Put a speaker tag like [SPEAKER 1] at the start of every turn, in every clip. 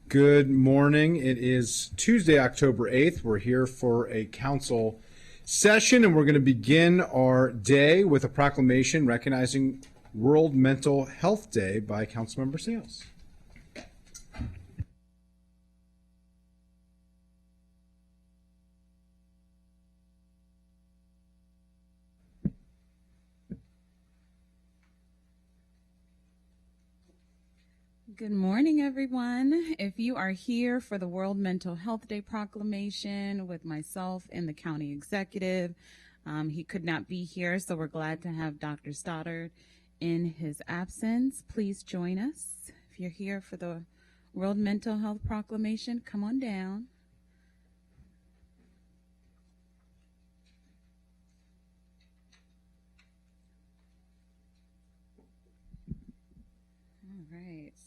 [SPEAKER 1] Good morning. It is Tuesday, October 8th. We're here for a council session, and we're going to begin our day with a proclamation recognizing World Mental Health Day by Councilmember Sayles.
[SPEAKER 2] Good morning, everyone. If you are here for the World Mental Health Day proclamation with myself and the county executive, he could not be here, so we're glad to have Dr. Stoddard in his absence. Please join us. If you're here for the World Mental Health proclamation, come on down.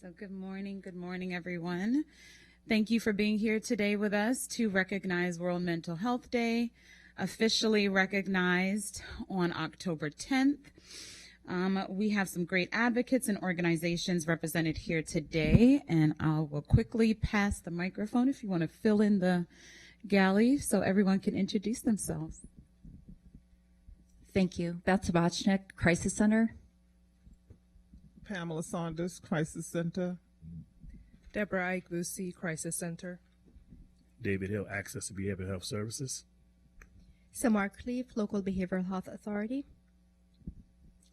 [SPEAKER 2] So good morning, everyone. Thank you for being here today with us to recognize World Mental Health Day, officially recognized on October 10th. We have some great advocates and organizations represented here today, and I will quickly pass the microphone if you want to fill in the galley so everyone can introduce themselves.
[SPEAKER 3] Thank you. Beth Tabachnik, Crisis Center.
[SPEAKER 4] Pamela Saunders, Crisis Center.
[SPEAKER 5] Deborah Ike Lucy, Crisis Center.
[SPEAKER 6] David Hill, Access to Behavioral Health Services.
[SPEAKER 7] Samar Cleave, Local Behavioral Health Authority.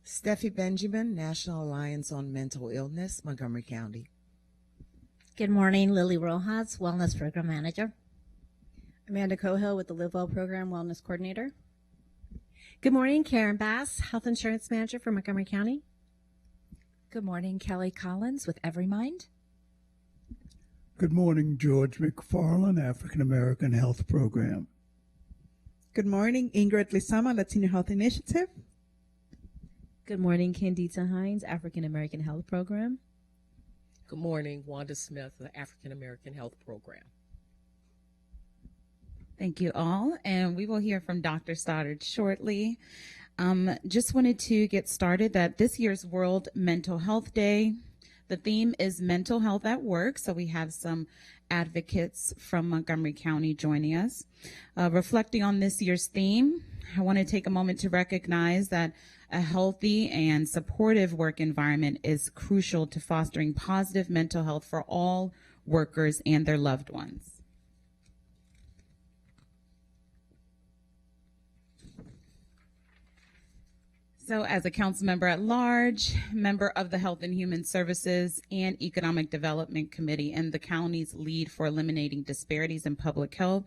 [SPEAKER 8] Steffi Benjamin, National Alliance on Mental Illness, Montgomery County.
[SPEAKER 9] Good morning, Lily Rojas, Wellness Program Manager.
[SPEAKER 10] Amanda Cohill with the Live Well Program Wellness Coordinator.
[SPEAKER 11] Good morning, Karen Bass, Health Insurance Manager for Montgomery County.
[SPEAKER 3] Good morning, Kelly Collins with EveryMind.
[SPEAKER 12] Good morning, George McFarland, African American Health Program.
[SPEAKER 13] Good morning, Ingrid Lisama, Latino Health Initiative.
[SPEAKER 14] Good morning, Candida Hines, African American Health Program.
[SPEAKER 15] Good morning, Wanda Smith, the African American Health Program.
[SPEAKER 2] Thank you all, and we will hear from Dr. Stoddard shortly. Just wanted to get started that this year's World Mental Health Day, the theme is mental health at work. So we have some advocates from Montgomery County joining us. Reflecting on this year's theme, I want to take a moment to recognize that a healthy and supportive work environment is crucial to fostering positive mental health for all workers and their loved ones. So as a council member at large, member of the Health and Human Services and Economic Development Committee and the county's lead for eliminating disparities in public health,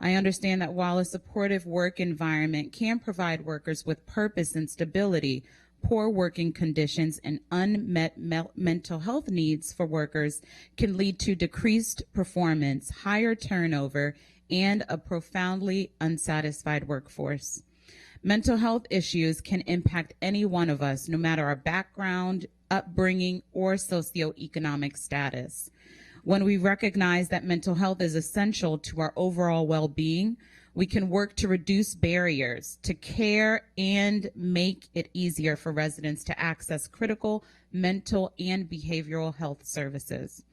[SPEAKER 2] I understand that while a supportive work environment can provide workers with purpose and stability, poor working conditions and unmet mental health needs for workers can lead to decreased performance, higher turnover, and a profoundly unsatisfied workforce. Mental health issues can impact any one of us, no matter our background, upbringing, or socioeconomic status. When we recognize that mental health is essential to our overall well-being, we can work to reduce barriers to care and make it easier for residents to access critical mental and behavioral health services.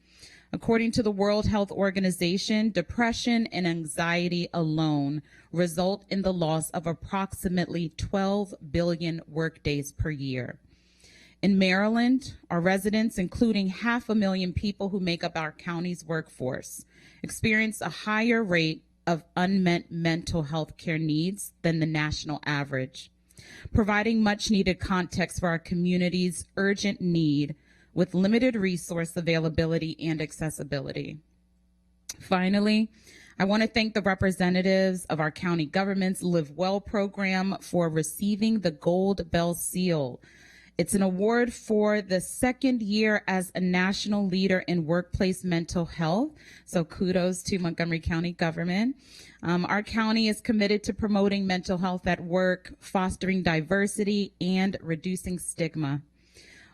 [SPEAKER 2] According to the World Health Organization, depression and anxiety alone result in the loss of approximately 12 billion workdays per year. In Maryland, our residents, including 500,000 people who make up our county's workforce, experience a higher rate of unmet mental health care needs than the national average, providing much needed context for our community's urgent need with limited resource availability and accessibility. Finally, I want to thank the representatives of our county government's Live Well program for receiving the Gold Bell Seal. It's an award for the second year as a national leader in workplace mental health. So kudos to Montgomery County government. Our county is committed to promoting mental health at work, fostering diversity, and reducing stigma.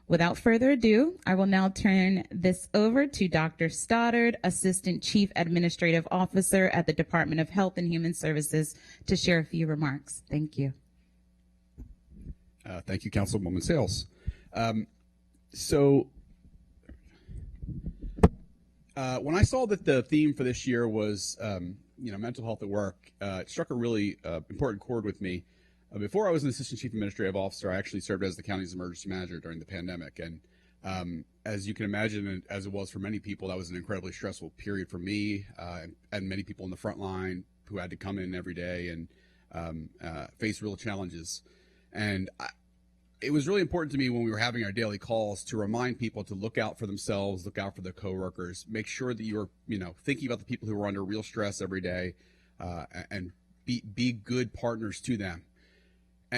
[SPEAKER 2] Without further ado, I will now turn this over to Dr. Stoddard, Assistant Chief Administrative Officer at the Department of Health and Human Services, to share a few remarks. Thank you.
[SPEAKER 16] Thank you, Councilwoman Sayles. So When I saw that the theme for this year was, mental health at work, it struck a really important chord with me. Before I was an assistant chief administrative officer, I actually served as the county's emergency manager during the pandemic. And as you can imagine, and as it was for many people, that was an incredibly stressful period for me and many people in the front line who had to come in every day and face real challenges. And it was really important to me when we were having our daily calls to remind people to look out for themselves, look out for their coworkers, make sure that you're, thinking about the people who are under real stress every day, and be good partners to them.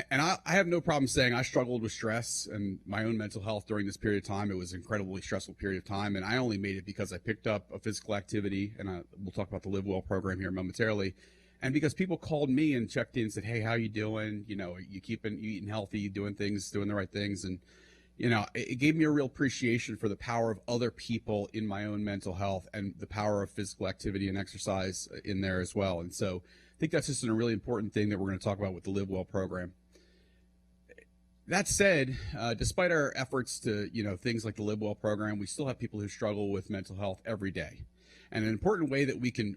[SPEAKER 16] And I have no problem saying I struggled with stress and my own mental health during this period of time. It was an incredibly stressful period of time, and I only made it because I picked up a physical activity, and we'll talk about the Live Well program here momentarily. And because people called me and checked in and said, hey, how you doing? You eating healthy, you doing things, doing the right things. And, it gave me a real appreciation for the power of other people in my own mental health and the power of physical activity and exercise in there as well. And so I think that's just a really important thing that we're going to talk about with the Live Well program. That said, despite our efforts to, things like the Live Well program, we still have people who struggle with mental health every day. And an important way that we can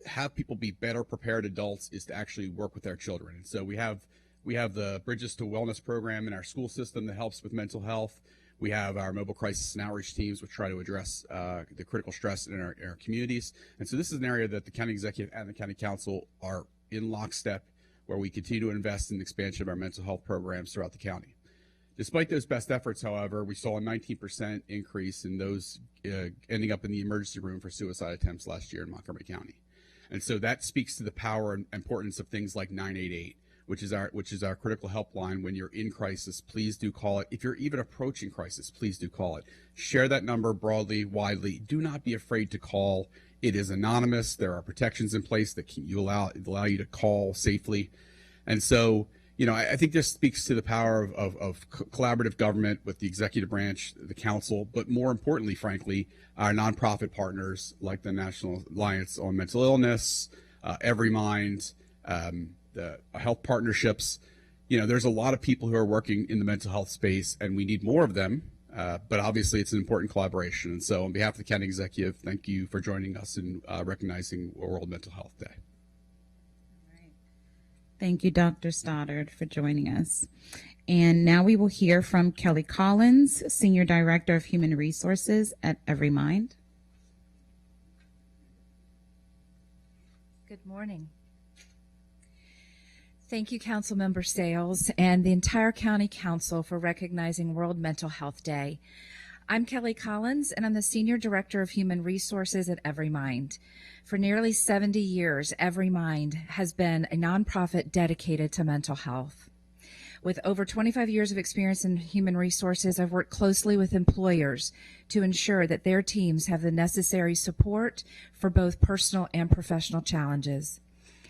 [SPEAKER 16] have people be better prepared adults is to actually work with their children. And so we have the Bridges to Wellness program in our school system that helps with mental health. We have our mobile crisis and outreach teams, which try to address the critical stress in our communities. And so this is an area that the county executive and the county council are in lockstep, where we continue to invest in the expansion of our mental health programs throughout the county. Despite those best efforts, however, we saw a 19% increase in those ending up in the emergency room for suicide attempts last year in Montgomery County. And so that speaks to the power and importance of things like 988, which is our critical helpline. When you're in crisis, please do call it. If you're even approaching crisis, please do call it. Share that number broadly, widely. Do not be afraid to call. It is anonymous. There are protections in place that allow you to call safely. And so, I think this speaks to the power of collaborative government with the executive branch, the council, but more importantly, frankly, our nonprofit partners like the National Alliance on Mental Illness, EveryMind, the health partnerships. There's a lot of people who are working in the mental health space, and we need more of them. But obviously, it's an important collaboration. And so on behalf of the county executive, thank you for joining us in recognizing World Mental Health Day.
[SPEAKER 2] Thank you, Dr. Stoddard, for joining us. And now we will hear from Kelly Collins, Senior Director of Human Resources at EveryMind.
[SPEAKER 3] Good morning. Thank you, Councilmember Sales and the entire County Council for recognizing World Mental Health Day. I'm Kelly Collins, and I'm the Senior Director of Human Resources at EveryMind. For nearly 70 years, EveryMind has been a nonprofit dedicated to mental health. With over 25 years of experience in human resources, I've worked closely with employers to ensure that their teams have the necessary support for both personal and professional challenges.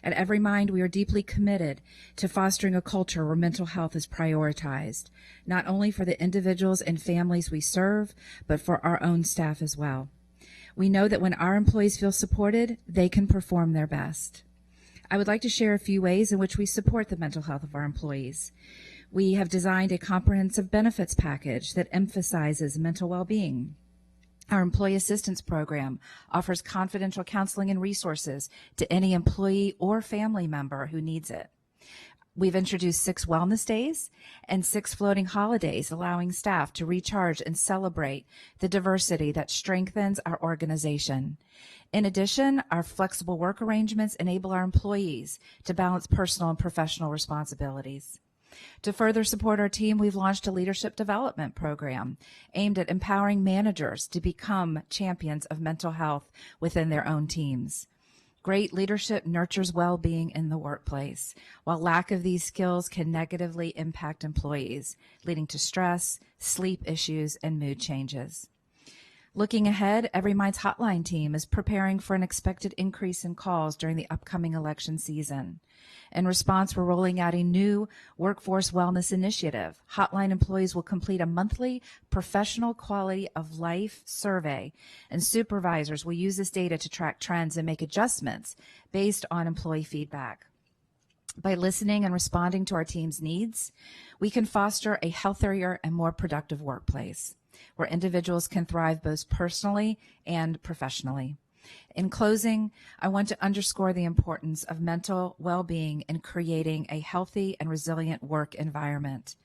[SPEAKER 3] At EveryMind, we are deeply committed to fostering a culture where mental health is prioritized, not only for the individuals and families we serve, but for our own staff as well. We know that when our employees feel supported, they can perform their best. I would like to share a few ways in which we support the mental health of our employees. We have designed a comprehensive benefits package that emphasizes mental well-being. Our Employee Assistance Program offers confidential counseling and resources to any employee or family member who needs it. We've introduced 6 wellness days and 6 floating holidays, allowing staff to recharge and celebrate the diversity that strengthens our organization. In addition, our flexible work arrangements enable our employees to balance personal and professional responsibilities. To further support our team, we've launched a leadership development program aimed at empowering managers to become champions of mental health within their own teams. Great leadership nurtures well-being in the workplace, while lack of these skills can negatively impact employees, leading to stress, sleep issues, and mood changes. Looking ahead, EveryMind's hotline team is preparing for an expected increase in calls during the upcoming election season. In response, we're rolling out a new workforce wellness initiative. Hotline employees will complete a monthly professional quality of life survey, and supervisors will use this data to track trends and make adjustments based on employee feedback. By listening and responding to our team's needs, we can foster a healthier and more productive workplace. where individuals can thrive both personally and professionally. In closing, I want to underscore the importance of mental well-being in creating a healthy and resilient work environment.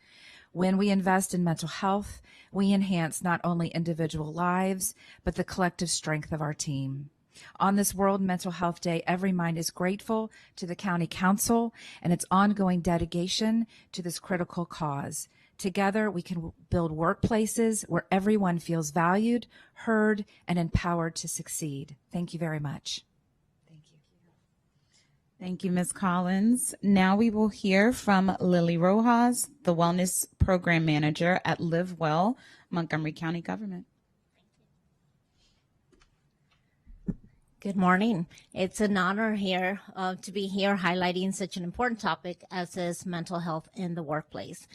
[SPEAKER 3] When we invest in mental health, we enhance not only individual lives, but the collective strength of our team. On this World Mental Health Day, Every Mind is grateful to the County Council and its ongoing dedication to this critical cause. Together, we can build workplaces where everyone feels valued, heard, and empowered to succeed. Thank you very much.
[SPEAKER 2] Thank you, Ms. Collins. Now we will hear from Lily Rojas, the Wellness Program Manager at Live Well, Montgomery County Government.
[SPEAKER 9] Good morning. It's an honor here to be here highlighting such an important topic as is mental health in the workplace.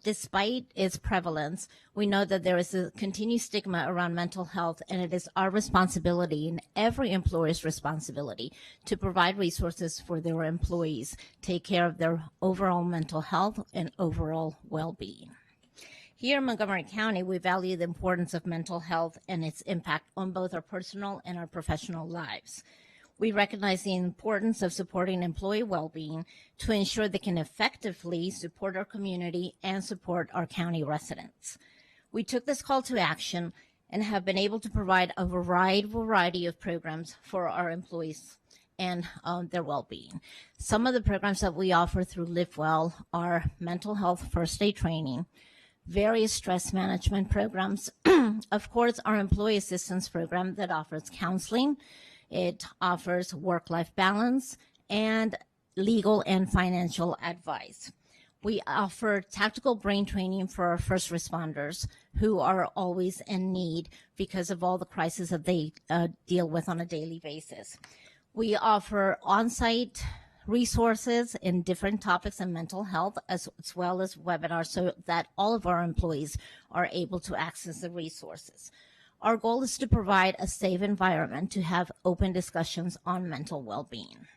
[SPEAKER 9] Despite its prevalence, we know that there is a continued stigma around mental health, and it is our responsibility and every employer's responsibility to provide resources for their employees, take care of their overall mental health and overall well-being. Here in Montgomery County, we value the importance of mental health and its impact on both our personal and our professional lives. We recognize the importance of supporting employee well-being to ensure they can effectively support our community and support our county residents. We took this call to action and have been able to provide a variety of programs for our employees and their well-being. Some of the programs that we offer through Live Well are mental health first aid training, various stress management programs, of course, our employee assistance program that offers counseling. It offers work-life balance and legal and financial advice. We offer tactical brain training for our first responders who are always in need because of all the crises that they deal with on a daily basis. We offer on-site resources in different topics in mental health as well as webinars so that all of our employees are able to access the resources. Our goal is to provide a safe environment to have open discussions on mental well-being.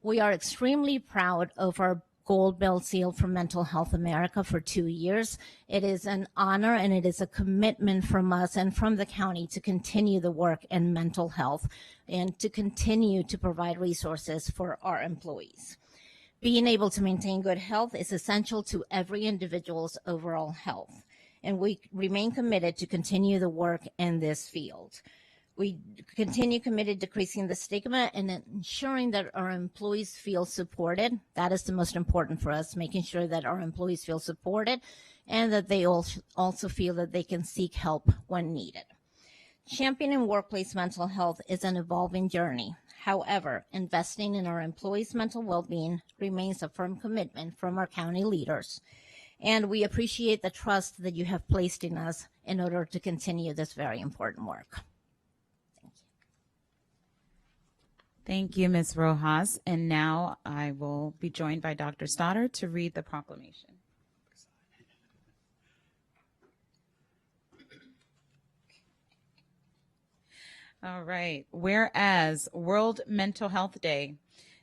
[SPEAKER 9] We are extremely proud of our Gold Bell Seal for Mental Health America for 2 years. It is an honor and it is a commitment from us and from the county to continue the work in mental health and to continue to provide resources for our employees. Being able to maintain good health is essential to every individual's overall health, and we remain committed to continue the work in this field. We continue committed to decreasing the stigma and ensuring that our employees feel supported. That is the most important for us, making sure that our employees feel supported and that they also feel that they can seek help when needed. Championing workplace mental health is an evolving journey. However, investing in our employees' mental well-being remains a firm commitment from our county leaders, and we appreciate the trust that you have placed in us in order to continue this very important work.
[SPEAKER 2] Thank you, Ms. Rojas. And now I will be joined by Dr. Stoddard to read the proclamation. All right. Whereas World Mental Health Day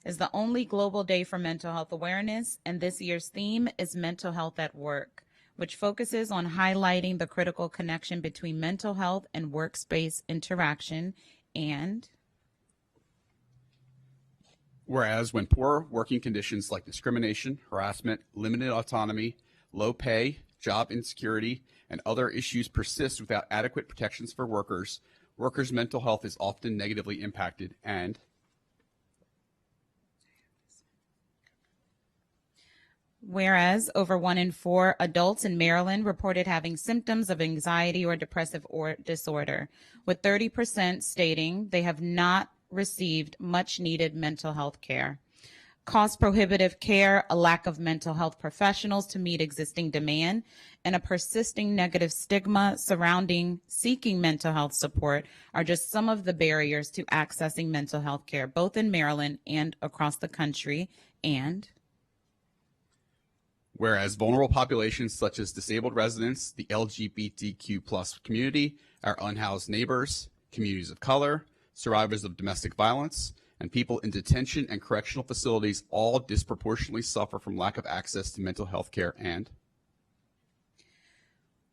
[SPEAKER 2] is the only global day for mental health awareness, and this year's theme is Mental Health at Work, which focuses on highlighting the critical connection between mental health and workspace interaction. And
[SPEAKER 16] whereas when poor working conditions like discrimination, harassment, limited autonomy, low pay, job insecurity, and other issues persist without adequate protections for workers, workers' mental health is often negatively impacted. And
[SPEAKER 2] whereas over 1 in 4 adults in Maryland reported having symptoms of anxiety or depressive disorder, with 30% stating they have not received much needed mental health care. Cost prohibitive care, a lack of mental health professionals to meet existing demand, and a persisting negative stigma surrounding seeking mental health support are just some of the barriers to accessing mental health care, both in Maryland and across the country. And
[SPEAKER 16] whereas vulnerable populations such as disabled residents, the LGBTQ+ community, our unhoused neighbors, communities of color, survivors of domestic violence, and people in detention and correctional facilities all disproportionately suffer from lack of access to mental health care. And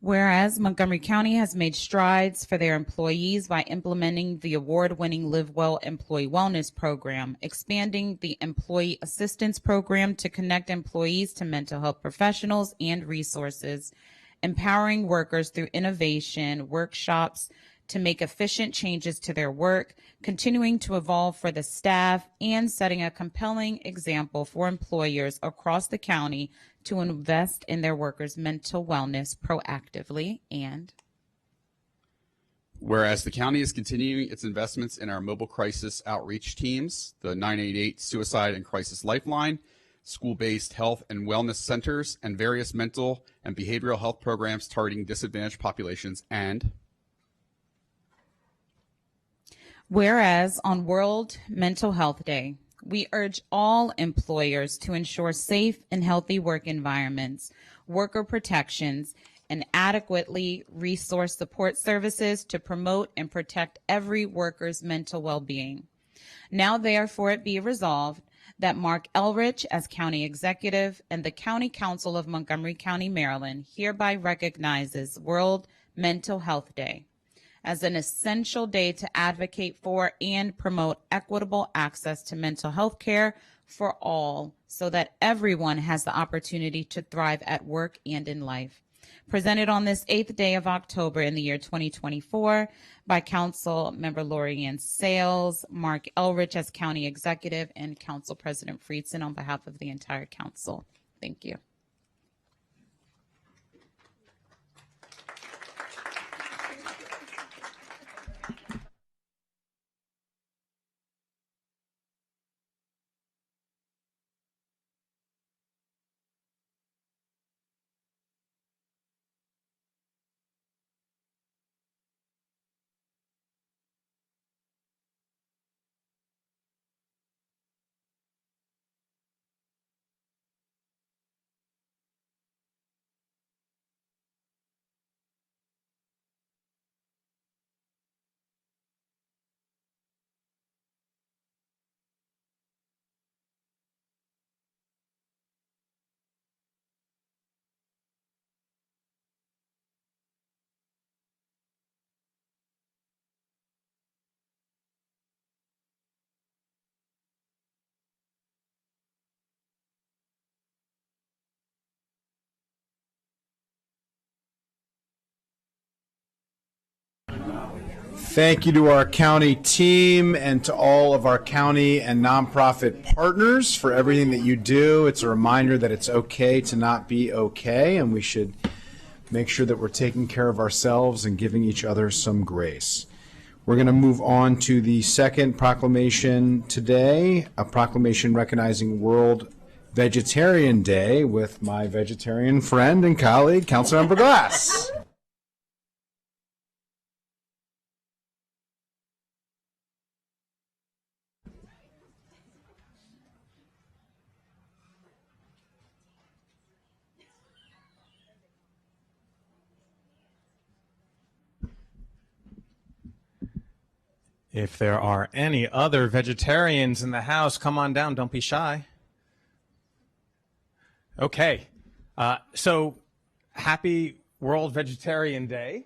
[SPEAKER 2] Whereas Montgomery County has made strides for their employees by implementing the award-winning Live Well Employee Wellness Program, expanding the Employee Assistance Program to connect employees to mental health professionals and resources, empowering workers through innovation, workshops to make efficient changes to their work, continuing to evolve for the staff, and setting a compelling example for employers across the county to invest in their workers' mental wellness proactively. And
[SPEAKER 16] whereas the county is continuing its investments in our mobile crisis outreach teams, the 988 Suicide and Crisis Lifeline, school-based health and wellness centers, and various mental and behavioral health programs targeting disadvantaged populations. And
[SPEAKER 2] whereas on World Mental Health Day, we urge all employers to ensure safe and healthy work environments, worker protections, and adequately resource support services to promote and protect every worker's mental well-being. Now, therefore, it be resolved that Mark Elrich, as County Executive, and the County Council of Montgomery County, Maryland, hereby recognizes World Mental Health Day as an essential day to advocate for and promote equitable access to mental health care for all, so that everyone has the opportunity to thrive at work and in life. Presented on this 8th day of October in the year 2024 by Council Member Lori Ann Sales, Mark Elrich as County Executive, and Council President Friedson on behalf of the entire council. Thank you.
[SPEAKER 1] Thank you to our county team and to all of our county and nonprofit partners for everything that you do. It's a reminder that it's okay to not be okay, and we should make sure that we're taking care of ourselves and giving each other some grace. We're going to move on to the second proclamation today, a proclamation recognizing World Vegetarian Day with my vegetarian friend and colleague, Councilmember Glass.
[SPEAKER 17] If there are any other vegetarians in the house, come on down. Don't be shy. Okay. So happy World Vegetarian Day.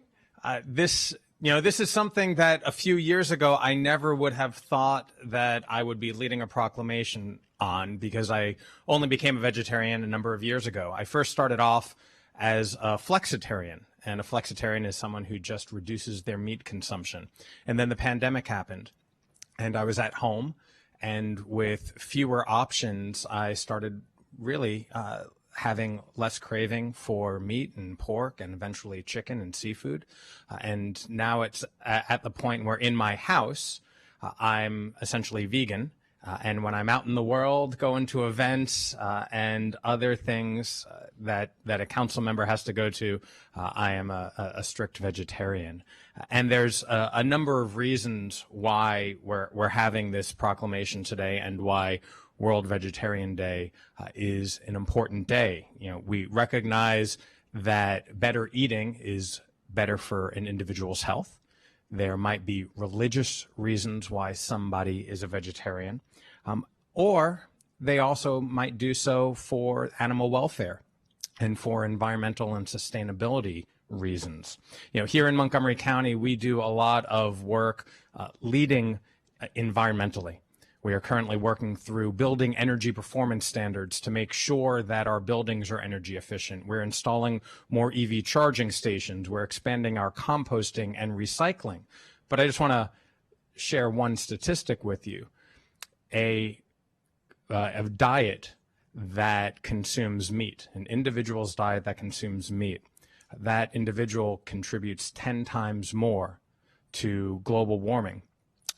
[SPEAKER 17] This is something that a few years ago I never would have thought that I would be leading a proclamation on, because I only became a vegetarian a number of years ago. I first started off as a flexitarian. And a flexitarian is someone who just reduces their meat consumption. And then the pandemic happened, and I was at home, and with fewer options, I started really having less craving for meat and pork and eventually chicken and seafood. And now it's at the point where in my house, I'm essentially vegan. And when I'm out in the world, going to events and other things that a council member has to go to, I am a strict vegetarian. And there's a number of reasons why we're having this proclamation today, and why World Vegetarian Day is an important day. You know, we recognize that better eating is better for an individual's health. There might be religious reasons why somebody is a vegetarian. Or they also might do so for animal welfare and for environmental and sustainability reasons. Here in Montgomery County, we do a lot of work leading environmentally. We are currently working through building energy performance standards to make sure that our buildings are energy efficient. We're installing more EV charging stations. We're expanding our composting and recycling. But I just want to share one statistic with you. A diet that consumes meat, an individual's diet that consumes meat, that individual contributes 10 times more to global warming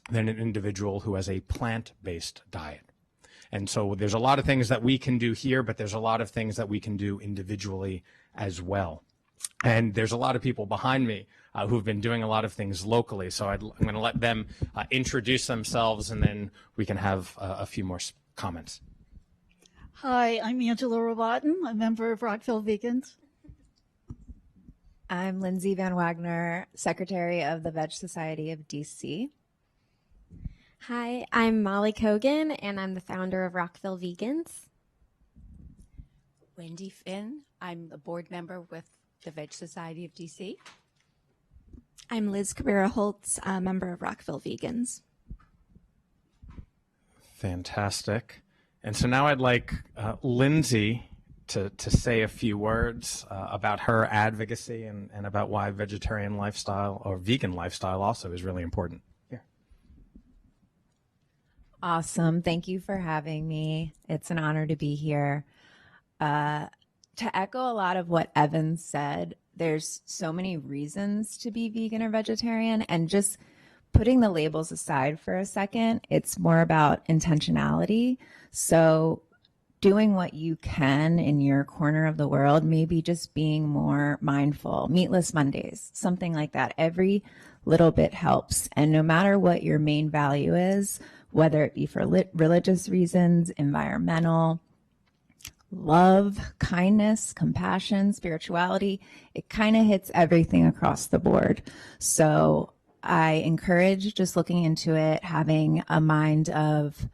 [SPEAKER 17] than an individual who has a plant-based diet. And so there's a lot of things that we can do here, but there's a lot of things that we can do individually as well. And there's a lot of people behind me who've been doing a lot of things locally. So I'm going to let them introduce themselves, and then we can have a few more comments.
[SPEAKER 18] Hi, I'm Angela Robotin, a member of Rockville Vegans.
[SPEAKER 19] I'm Lindsay Van Wagner, Secretary of the Veg Society of DC.
[SPEAKER 20] Hi, I'm Molly Kogan, and I'm the founder of Rockville Vegans.
[SPEAKER 21] Wendy Finn, I'm a board member with the Veg Society of DC.
[SPEAKER 22] I'm Liz Cabrera-Holtz, a member of Rockville Vegans.
[SPEAKER 17] Fantastic. And so now I'd like Lindsay to say a few words about her advocacy and about why vegetarian lifestyle or vegan lifestyle also is really important. Here.
[SPEAKER 19] Awesome. Thank you for having me. It's an honor to be here. To echo a lot of what Evan said, there's so many reasons to be vegan or vegetarian, and just putting the labels aside for a second, it's more about intentionality. So doing what you can in your corner of the world, maybe just being more mindful, meatless Mondays, something like that. Every little bit helps. And no matter what your main value is, whether it be for religious reasons, environmental, love, kindness, compassion, spirituality, it kind of hits everything across the board. So I encourage just looking into it, having a mind of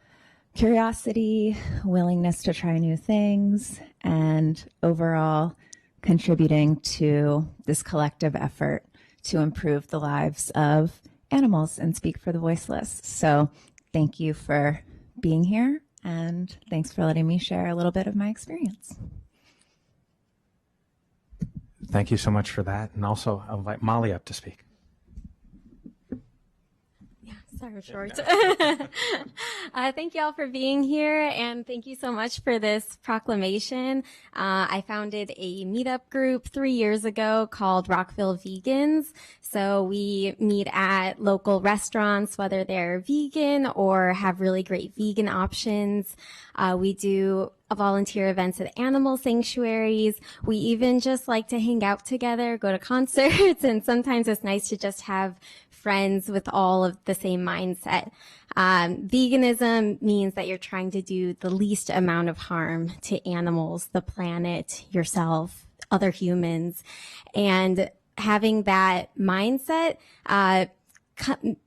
[SPEAKER 19] curiosity, willingness to try new things, and overall contributing to this collective effort to improve the lives of animals and speak for the voiceless. So thank you for being here, and thanks for letting me share a little bit of my experience.
[SPEAKER 17] Thank you so much for that. And also I'll invite Molly up to speak.
[SPEAKER 20] Sorry, short. Thank you all for being here, and thank you so much for this proclamation. I founded a meetup group 3 years ago called Rockville Vegans. So we meet at local restaurants, whether they're vegan or have really great vegan options. We do volunteer events at animal sanctuaries. We even just like to hang out together, go to concerts, and sometimes it's nice to just have friends with all of the same mindset. Veganism means that you're trying to do the least amount of harm to animals, the planet, yourself, other humans. And having that mindset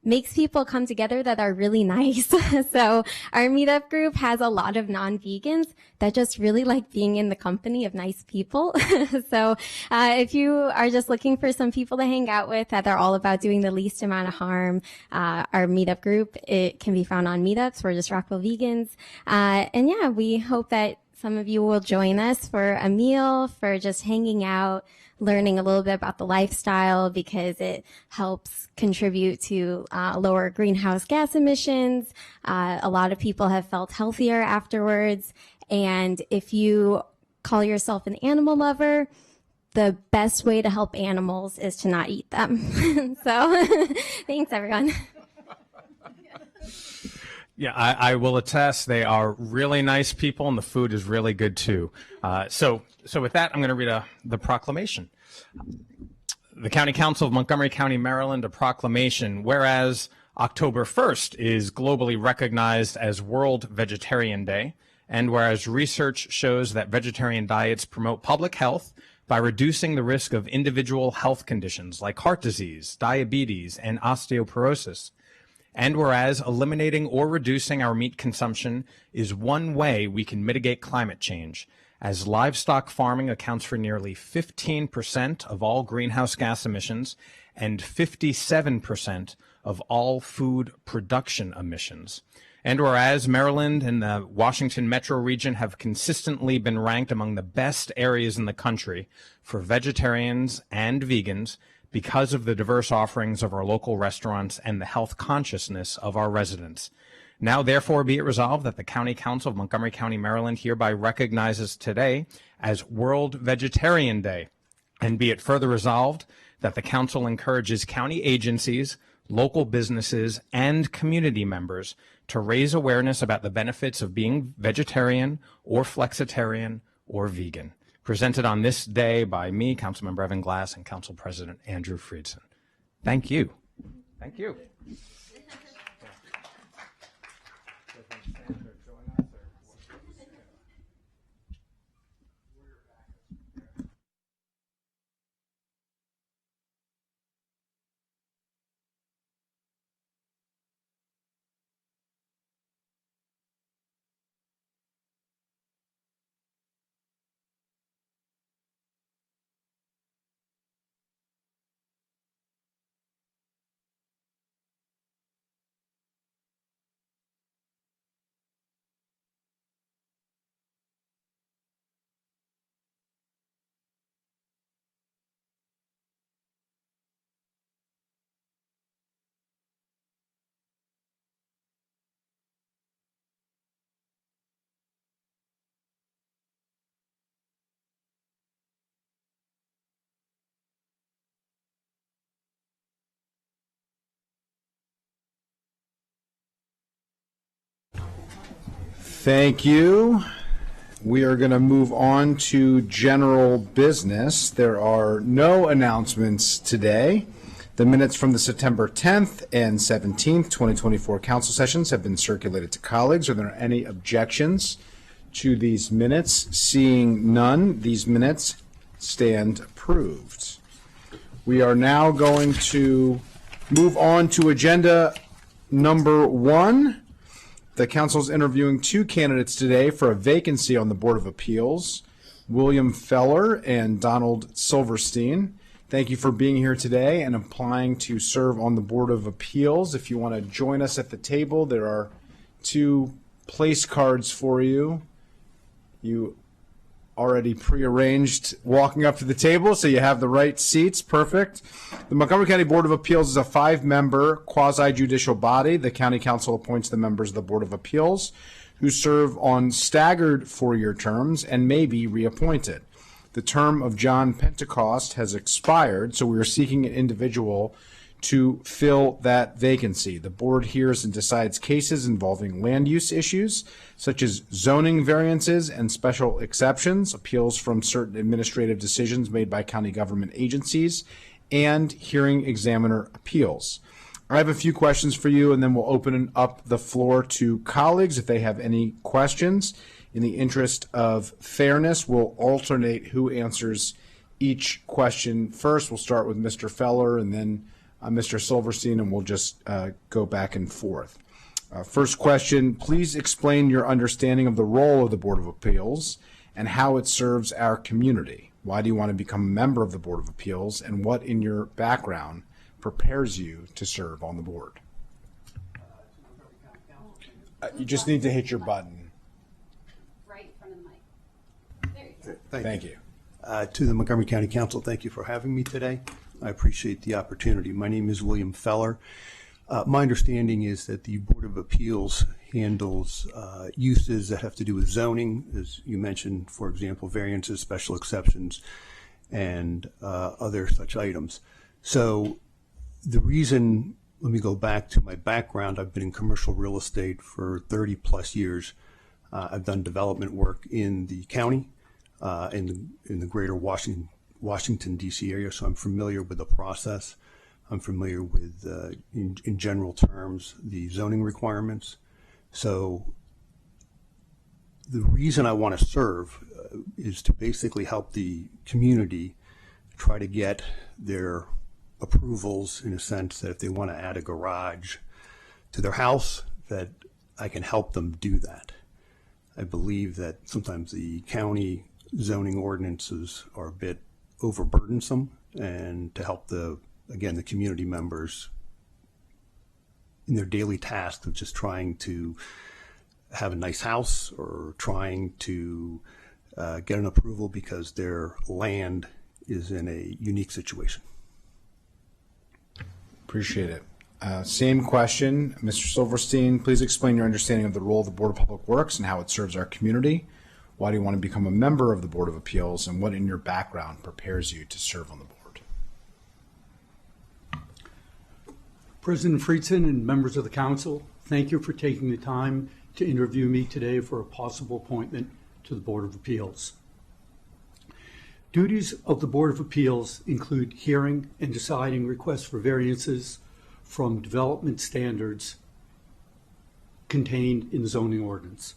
[SPEAKER 20] makes people come together that are really nice. So our meetup group has a lot of non-vegans that just really like being in the company of nice people. So if you are just looking for some people to hang out with that are all about doing the least amount of harm, our meetup group, it can be found on Meetups. We're just Rockville Vegans. And yeah, we hope that some of you will join us for a meal, for just hanging out, learning a little bit about the lifestyle, because it helps contribute to lower greenhouse gas emissions. A lot of people have felt healthier afterwards. And if you call yourself an animal lover, the best way to help animals is to not eat them. So thanks, everyone.
[SPEAKER 17] Yeah, I will attest they are really nice people, and the food is really good too. So with that, I'm going to read the proclamation. The County Council of Montgomery County, Maryland, a proclamation. Whereas October 1st is globally recognized as World Vegetarian Day, and whereas research shows that vegetarian diets promote public health by reducing the risk of individual health conditions like heart disease, diabetes, and osteoporosis. And whereas eliminating or reducing our meat consumption is one way we can mitigate climate change. as livestock farming accounts for nearly 15% of all greenhouse gas emissions and 57% of all food production emissions. And whereas Maryland and the Washington metro region have consistently been ranked among the best areas in the country for vegetarians and vegans because of the diverse offerings of our local restaurants and the health consciousness of our residents. Now, therefore, be it resolved that the County Council of Montgomery County, Maryland hereby recognizes today as World Vegetarian Day. And be it further resolved that the Council encourages county agencies, local businesses, and community members to raise awareness about the benefits of being vegetarian or flexitarian or vegan. Presented on this day by me, Councilmember Evan Glass, and Council President Andrew Friedson. Thank you. Thank you.
[SPEAKER 1] Thank you. We are going to move on to general business. There are no announcements today. The minutes from the September 10th and 17th, 2024 council sessions have been circulated to colleagues. Are there any objections to these minutes? Seeing none, these minutes stand approved. We are now going to move on to agenda number 1. The council is interviewing 2 candidates today for a vacancy on the Board of Appeals, William Feller and Donald Silverstein. Thank you for being here today and applying to serve on the Board of Appeals. If you want to join us at the table, there are 2 place cards for you. You already prearranged walking up to the table, so you have the right seats. Perfect. The Montgomery County Board of Appeals is a 5-member quasi-judicial body. The County Council appoints the members of the Board of Appeals who serve on staggered 4-year terms and may be reappointed. The term of John Pentecost has expired, so we are seeking an individual to fill that vacancy. The board hears and decides cases involving land use issues, such as zoning variances and special exceptions, appeals from certain administrative decisions made by county government agencies, and hearing examiner appeals. I have a few questions for you, and then we'll open up the floor to colleagues if they have any questions. In the interest of fairness, we'll alternate who answers each question first. We'll start with Mr. Feller and then Mr. Silverstein, and we'll just go back and forth. First question, please explain your understanding of the role of the Board of Appeals and how it serves our community. Why do you want to become a member of the Board of Appeals, and what in your background prepares you to serve on the board? You just need to hit your button.
[SPEAKER 4] Right in front of the mic. There you go.
[SPEAKER 5] Thank you. To the Montgomery County Council, thank you for having me today. I appreciate the opportunity. My name is William Feller. My understanding is that the Board of Appeals handles uses that have to do with zoning, as you mentioned, for example, variances, special exceptions, and other such items. So the reason, let me go back to my background. I've been in commercial real estate for 30 plus years. I've done development work in the county, in the greater Washington, D.C. area, so I'm familiar with the process. I'm familiar with, in general terms, the zoning requirements. So the reason I want to serve is to basically help the community try to get their approvals, in a sense that if they want to add a garage to their house, that I can help them do that. I believe that sometimes the county zoning ordinances are a bit overburdensome, and to help the community members in their daily task of just trying to have a nice house or trying to get an approval because their land is in a unique situation.
[SPEAKER 1] Appreciate it. Same question, Mr. Silverstein. Please explain your understanding of the role of the Board of Public Works and how it serves our community. Why do you want to become a member of the Board of Appeals, and what in your background prepares you to serve on the board?
[SPEAKER 6] President Friedson and members of the council, thank you for taking the time to interview me today for a possible appointment to the Board of Appeals. Duties of the Board of Appeals include hearing and deciding requests for variances from development standards contained in the zoning ordinance.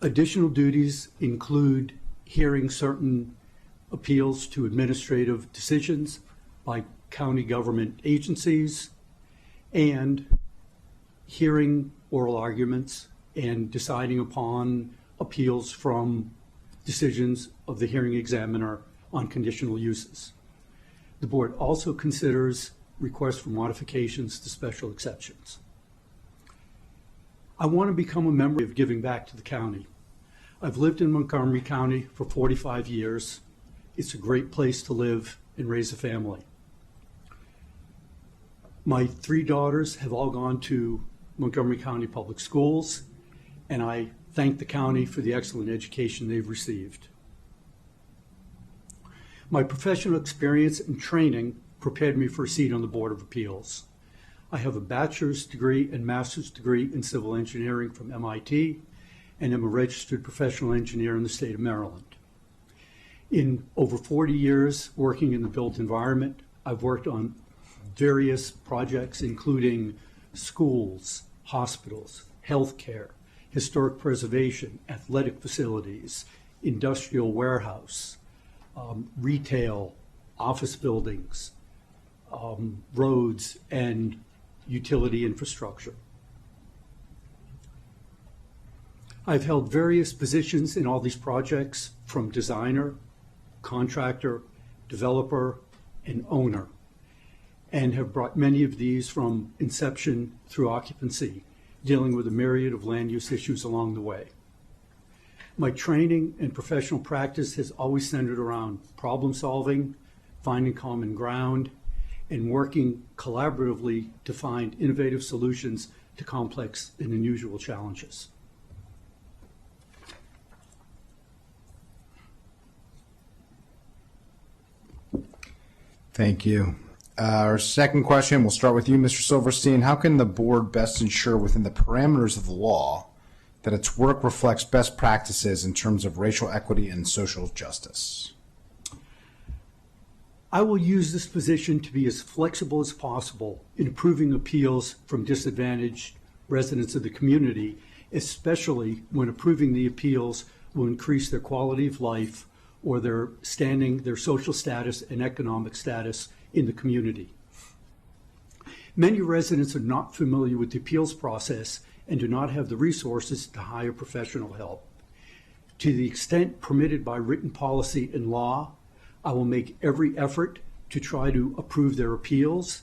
[SPEAKER 6] Additional duties include hearing certain appeals to administrative decisions by county government agencies and hearing oral arguments and deciding upon appeals from decisions of the hearing examiner on conditional uses. The board also considers requests for modifications to special exceptions. I want to become a member of giving back to the county. I've lived in Montgomery County for 45 years. It's a great place to live and raise a family. My 3 daughters have all gone to Montgomery County Public Schools, and I thank the county for the excellent education they've received. My professional experience and training prepared me for a seat on the Board of Appeals. I have a bachelor's degree and master's degree in civil engineering from MIT, and am a registered professional engineer in the state of Maryland. In over 40 years working in the built environment, I've worked on various projects including schools, hospitals, healthcare, historic preservation, athletic facilities, industrial warehouse, retail, office buildings, roads, and utility infrastructure. I've held various positions in all these projects, from designer, contractor, developer, and owner, and have brought many of these from inception through occupancy, dealing with a myriad of land use issues along the way. My training and professional practice has always centered around problem solving, finding common ground, and working collaboratively to find innovative solutions to complex and unusual challenges.
[SPEAKER 1] Thank you. Our second question, we'll start with you, Mr. Silverstein. How can the board best ensure within the parameters of the law that its work reflects best practices in terms of racial equity and social justice?
[SPEAKER 6] I will use this position to be as flexible as possible in approving appeals from disadvantaged residents of the community, especially when approving the appeals will increase their quality of life or their standing, their social status and economic status in the community. Many residents are not familiar with the appeals process and do not have the resources to hire professional help. To the extent permitted by written policy and law, I will make every effort to try to approve their appeals.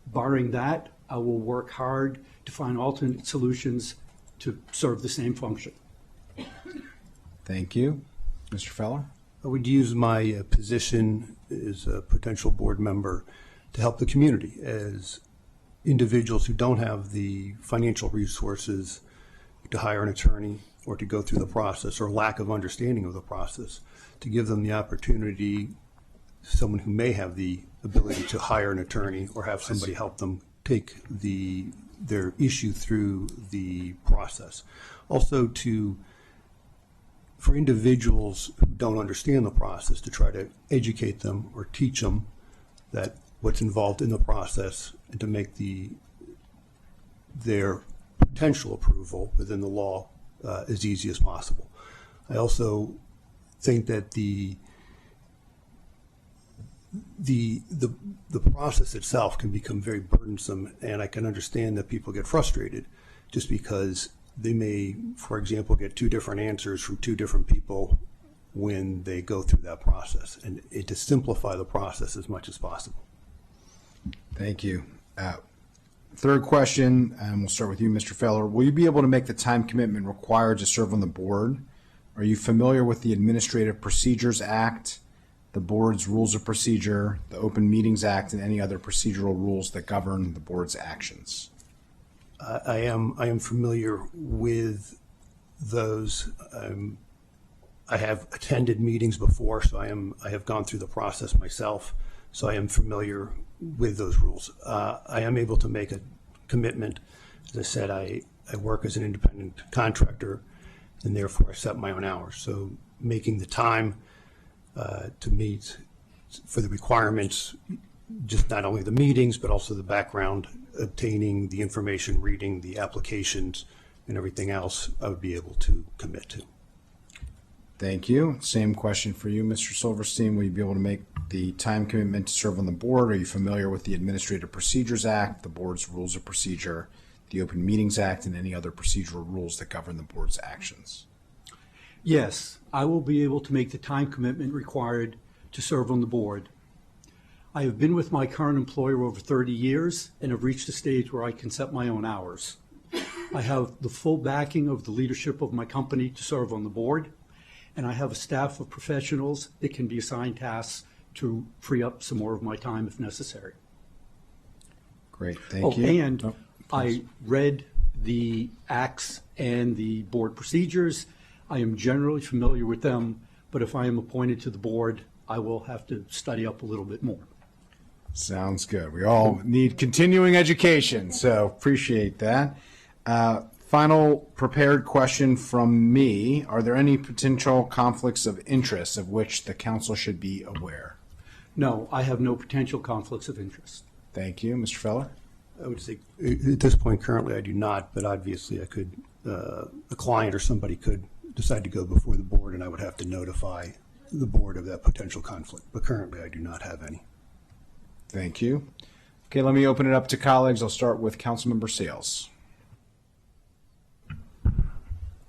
[SPEAKER 6] Barring that, I will work hard to find alternate solutions to serve the same function.
[SPEAKER 1] Thank you. Mr. Feller?
[SPEAKER 5] I would use my position as a potential board member to help the community, as individuals who don't have the financial resources to hire an attorney or to go through the process, or lack of understanding of the process, to give them the opportunity, someone who may have the ability to hire an attorney or have somebody help them take their issue through the process. Also, for individuals who don't understand the process, to try to educate them or teach them that what's involved in the process, and to make their potential approval within the law as easy as possible. I also think that the process itself can become very burdensome, and I can understand that people get frustrated just because they may, for example, get two different answers from two different people when they go through that process, and to simplify the process as much as possible.
[SPEAKER 1] Thank you. Third question, and we'll start with you, Mr. Feller. Will you be able to make the time commitment required to serve on the board? Are you familiar with the Administrative Procedures Act, the board's rules of procedure, the Open Meetings Act, and any other procedural rules that govern the board's actions?
[SPEAKER 5] I am familiar with those. I have attended meetings before, so I have gone through the process myself, so I am familiar with those rules. I am able to make a commitment. As I said, I work as an independent contractor, and therefore I set my own hours. So making the time to meet for the requirements, just not only the meetings, but also the background, obtaining the information, reading the applications, and everything else, I would be able to commit to.
[SPEAKER 1] Thank you. Same question for you, Mr. Silverstein. Will you be able to make the time commitment to serve on the board? Are you familiar with the Administrative Procedures Act, the board's rules of procedure, the Open Meetings Act, and any other procedural rules that govern the board's actions?
[SPEAKER 6] Yes, I will be able to make the time commitment required to serve on the board. I have been with my current employer over 30 years and have reached a stage where I can set my own hours. I have the full backing of the leadership of my company to serve on the board, and I have a staff of professionals that can be assigned tasks to free up some more of my time if necessary.
[SPEAKER 1] Great, thank you.
[SPEAKER 6] And I read the acts and the board procedures. I am generally familiar with them, but if I am appointed to the board, I will have to study up a little bit more.
[SPEAKER 1] Sounds good. We all need continuing education, so appreciate that. Final prepared question from me. Are there any potential conflicts of interest of which the council should be aware?
[SPEAKER 6] No, I have no potential conflicts of interest.
[SPEAKER 1] Thank you. Mr. Feller?
[SPEAKER 5] I would say at this point currently I do not, but obviously I could, a client or somebody could decide to go before the board and I would have to notify the board of that potential conflict, but currently I do not have any.
[SPEAKER 1] Thank you. Okay, let me open it up to colleagues. I'll start with Councilmember Sales.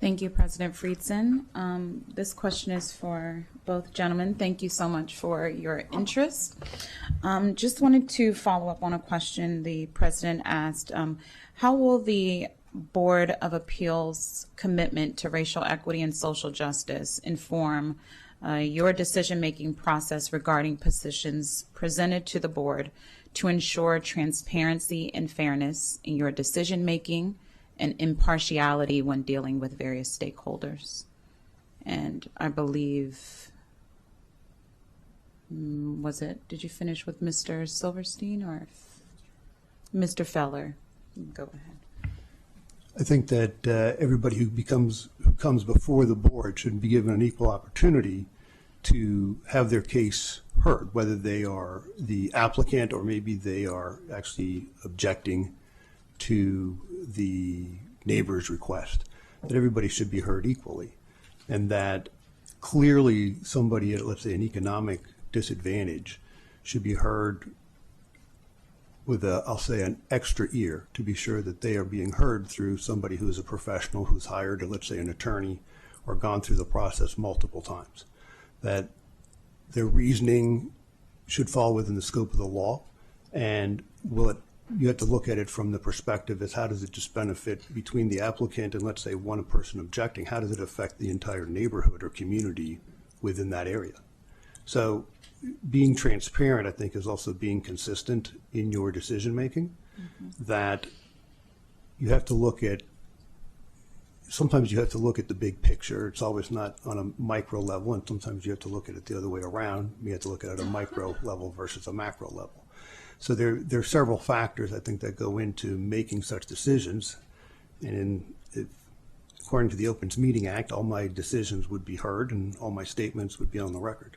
[SPEAKER 2] Thank you, President Friedson. This question is for both gentlemen. Thank you so much for your interest. Just wanted to follow up on a question the president asked. How will the Board of Appeals commitment to racial equity and social justice inform your decision-making process regarding positions presented to the board to ensure transparency and fairness in your decision-making and impartiality when dealing with various stakeholders? And I believe, did you finish with Mr. Silverstein or Mr. Feller? Go ahead.
[SPEAKER 5] I think that everybody who comes before the board should be given an equal opportunity to have their case heard, whether they are the applicant or maybe they are actually objecting to the neighbor's request, that everybody should be heard equally. And that clearly somebody at, let's say, an economic disadvantage should be heard with I'll say an extra ear to be sure that they are being heard through somebody who's a professional who's hired, or let's say an attorney, or gone through the process multiple times. That their reasoning should fall within the scope of the law, and you have to look at it from the perspective as how does it just benefit between the applicant and, let's say, one person objecting, how does it affect the entire neighborhood or community within that area? So being transparent, I think, is also being consistent in your decision making. That you have to look at, sometimes you have to look at the big picture. It's always not on a micro level, and sometimes you have to look at it the other way around. You have to look at it at a micro level versus a macro level. So there are several factors, I think, that go into making such decisions. And according to the Opens Meeting Act, all my decisions would be heard and all my statements would be on the record.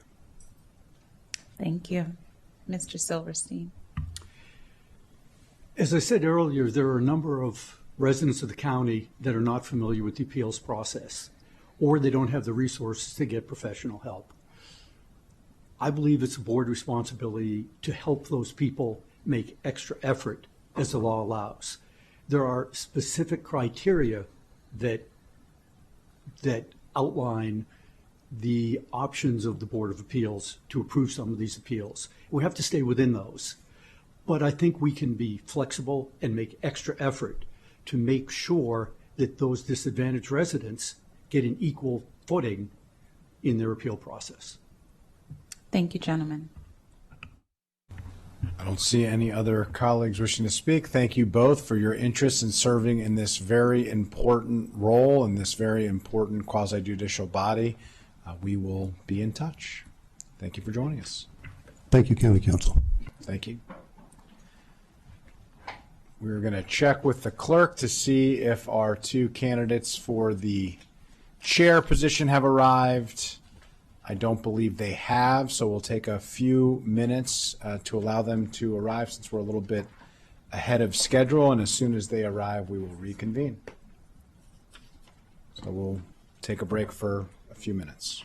[SPEAKER 2] Thank you. Mr. Silverstein.
[SPEAKER 6] As I said earlier, there are a number of residents of the county that are not familiar with the appeals process, or they don't have the resources to get professional help. I believe it's a board responsibility to help those people make extra effort as the law allows. There are specific criteria that outline the options of the Board of Appeals to approve some of these appeals. We have to stay within those. But I think we can be flexible and make extra effort to make sure that those disadvantaged residents get an equal footing in their appeal process.
[SPEAKER 2] Thank you, gentlemen.
[SPEAKER 1] I don't see any other colleagues wishing to speak. Thank you both for your interest in serving in this very important role in this very important quasi-judicial body. We will be in touch. Thank you for joining us.
[SPEAKER 5] Thank you, County Council.
[SPEAKER 1] Thank you. We're going to check with the clerk to see if our two candidates for the chair position have arrived. I don't believe they have, so we'll take a few minutes to allow them to arrive since we're a little bit ahead of schedule, and as soon as they arrive, we will reconvene. So we'll take a break for a few minutes.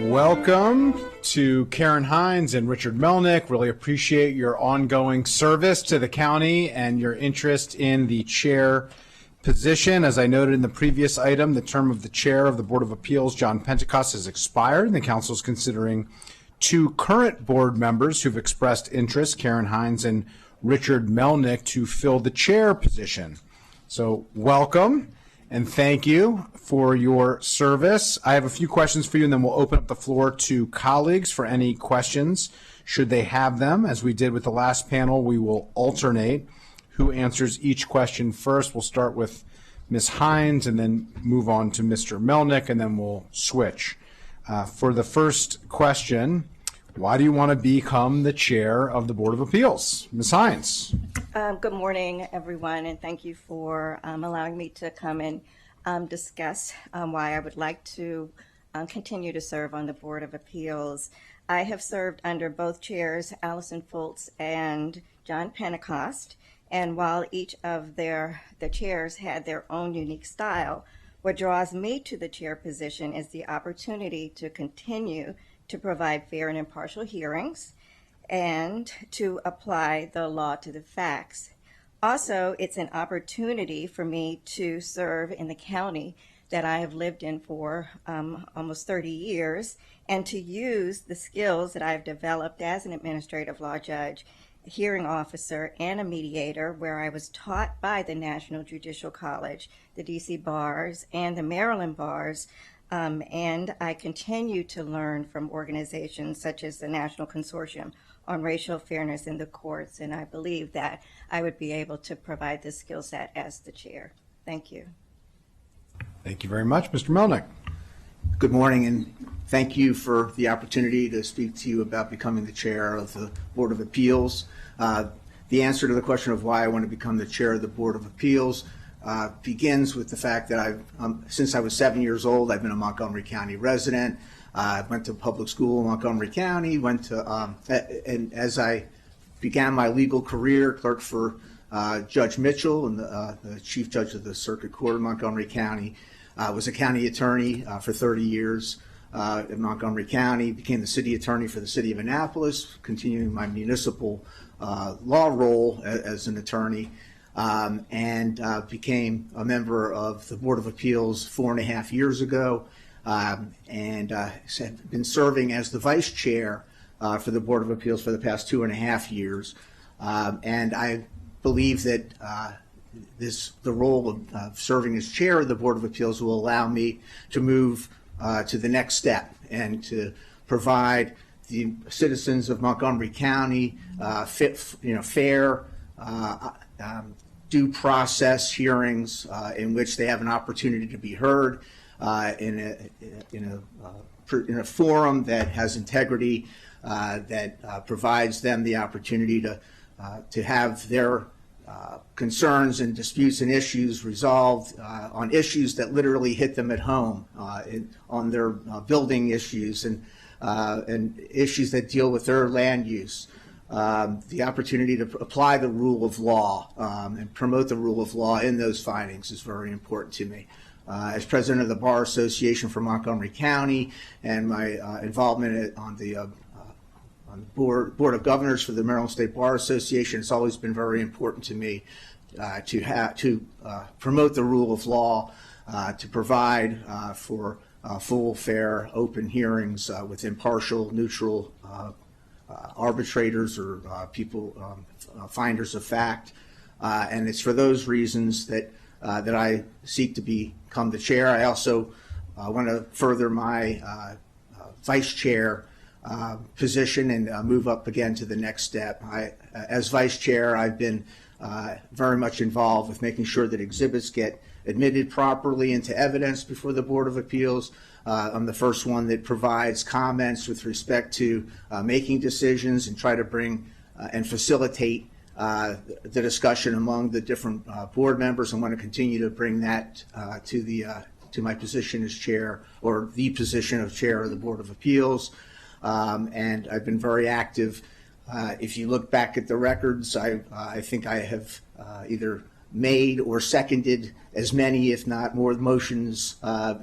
[SPEAKER 1] Welcome to Karen Hines and Richard Melnick. Really appreciate your ongoing service to the county and your interest in the chair position. As I noted in the previous item, the term of the chair of the Board of Appeals, John Pentecost, has expired, and the council is considering two current board members who've expressed interest, Karen Hines and Richard Melnick, to fill the chair position. So welcome and thank you for your service. I have a few questions for you, and then we'll open up the floor to colleagues for any questions, should they have them. As we did with the last panel, we will alternate who answers each question first. We'll start with Ms. Hines and then move on to Mr. Melnick, and then we'll switch. For the first question, why do you want to become the chair of the Board of Appeals? Ms. Hines.
[SPEAKER 7] Good morning, everyone, and thank you for allowing me to come and discuss why I would like to continue to serve on the Board of Appeals. I have served under both chairs, Allison Fultz and John Pentecost, and while each of the chairs had their own unique style, what draws me to the chair position is the opportunity to continue to provide fair and impartial hearings and to apply the law to the facts. Also, it's an opportunity for me to serve in the county that I have lived in for almost 30 years and to use the skills that I've developed as an administrative law judge, hearing officer, and a mediator, where I was taught by the National Judicial College, the DC bars, and the Maryland bars. And I continue to learn from organizations such as the National Consortium on Racial Fairness in the Courts, and I believe that I would be able to provide this skill set as the chair. Thank you.
[SPEAKER 1] Thank you very much. Mr. Melnick.
[SPEAKER 8] Good morning, and thank you for the opportunity to speak to you about becoming the chair of the Board of Appeals. The answer to the question of why I want to become the chair of the Board of Appeals begins with the fact that since I was 7 years old, I've been a Montgomery County resident. I went to public school in Montgomery County, and as I began my legal career, clerked for Judge Mitchell, and the Chief Judge of the Circuit Court of Montgomery County. Was a county attorney for 30 years in Montgomery County, became the city attorney for the city of Annapolis, continuing my municipal law role as an attorney. And became a member of the Board of Appeals 4.5 years ago, and have been serving as the vice chair for the Board of Appeals for the past 2.5 years. And I believe that the role of serving as chair of the Board of Appeals will allow me to move to the next step and to provide the citizens of Montgomery County fair due process hearings in which they have an opportunity to be heard in a forum that has integrity, that provides them the opportunity to have their concerns and disputes and issues resolved on issues that literally hit them at home, on their building issues and issues that deal with their land use. The opportunity to apply the rule of law and promote the rule of law in those findings is very important to me. As president of the Bar Association for Montgomery County and my involvement on the Board of Governors for the Maryland State Bar Association, it's always been very important to me to promote the rule of law, to provide for full, fair, open hearings with impartial, neutral arbitrators or finders of fact, and it's for those reasons that I seek to become the chair. I also want to further my vice chair position and move up again to the next step. As vice chair, I've been very much involved with making sure that exhibits get admitted properly into evidence before the Board of Appeals. I'm the first one that provides comments with respect to making decisions and try to bring and facilitate the discussion among the different board members. I want to continue to bring that to my position as chair, or the position of chair of the Board of Appeals. And I've been very active. If you look back at the records, I think I have either made or seconded as many, if not more, motions at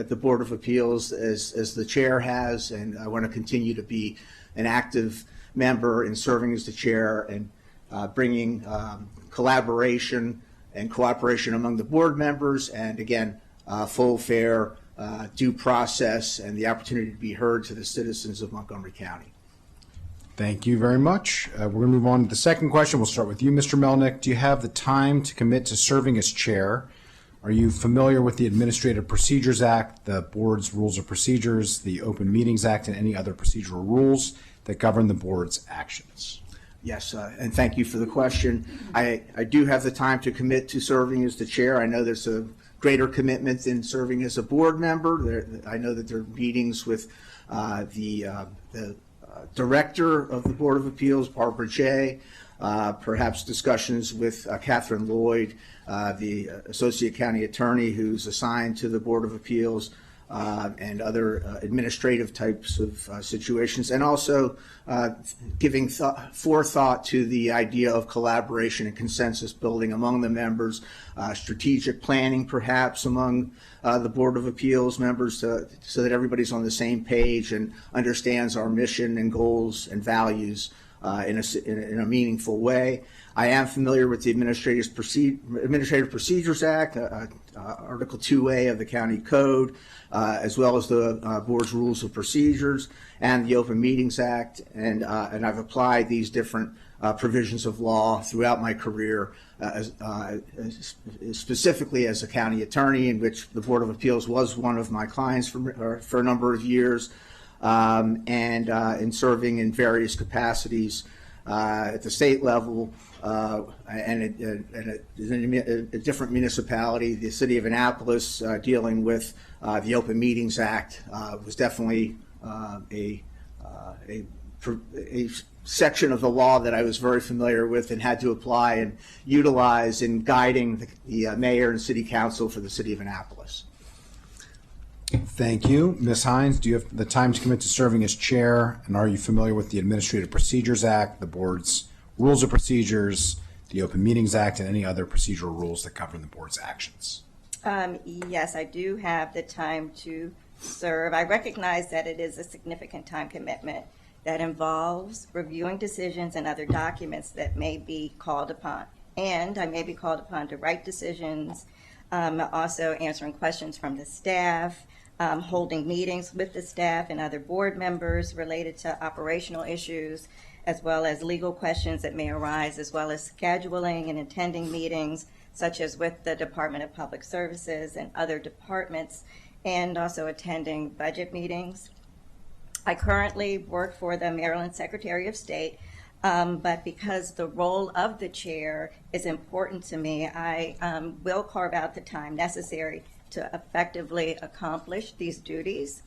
[SPEAKER 8] the Board of Appeals as the chair has, and I want to continue to be an active member in serving as the chair and bringing collaboration and cooperation among the board members, and again, full, fair, due process, and the opportunity to be heard to the citizens of Montgomery County.
[SPEAKER 1] Thank you very much. We're going to move on to the second question. We'll start with you, Mr. Melnick. Do you have the time to commit to serving as chair? Are you familiar with the Administrative Procedures Act, the board's rules of procedures, the Open Meetings Act, and any other procedural rules that govern the board's actions?
[SPEAKER 8] Yes, and thank you for the question. I do have the time to commit to serving as the chair. I know there's a greater commitment than serving as a board member. I know that there are meetings with the director of the Board of Appeals, Barbara Jay, perhaps discussions with Catherine Lloyd, the Associate County Attorney who's assigned to the Board of Appeals, and other administrative types of situations, and also giving forethought to the idea of collaboration and consensus building among the members, strategic planning perhaps among the Board of Appeals members so that everybody's on the same page and understands our mission and goals and values in a meaningful way. I am familiar with the Administrative Procedures Act, Article 2A of the County Code, as well as the board's rules of procedures and the Open Meetings Act, and I've applied these different provisions of law throughout my career, specifically as a county attorney, in which the Board of Appeals was one of my clients for a number of years, and in serving in various capacities at the state level, and a different municipality, the city of Annapolis, dealing with the Open Meetings Act was definitely a section of the law that I was very familiar with and had to apply and utilize in guiding the mayor and city council for the city of Annapolis.
[SPEAKER 1] Thank you. Ms. Hines, do you have the time to commit to serving as chair, and are you familiar with the Administrative Procedures Act, the board's rules of procedures, the Open Meetings Act, and any other procedural rules that govern the board's actions?
[SPEAKER 7] Yes, I do have the time to serve. I recognize that it is a significant time commitment that involves reviewing decisions and other documents that may be called upon. And I may be called upon to write decisions, also answering questions from the staff, holding meetings with the staff and other board members related to operational issues, as well as legal questions that may arise, as well as scheduling and attending meetings, such as with the Department of Public Services and other departments, and also attending budget meetings. I currently work for the Maryland Secretary of State, but because the role of the chair is important to me, I will carve out the time necessary to effectively accomplish these duties.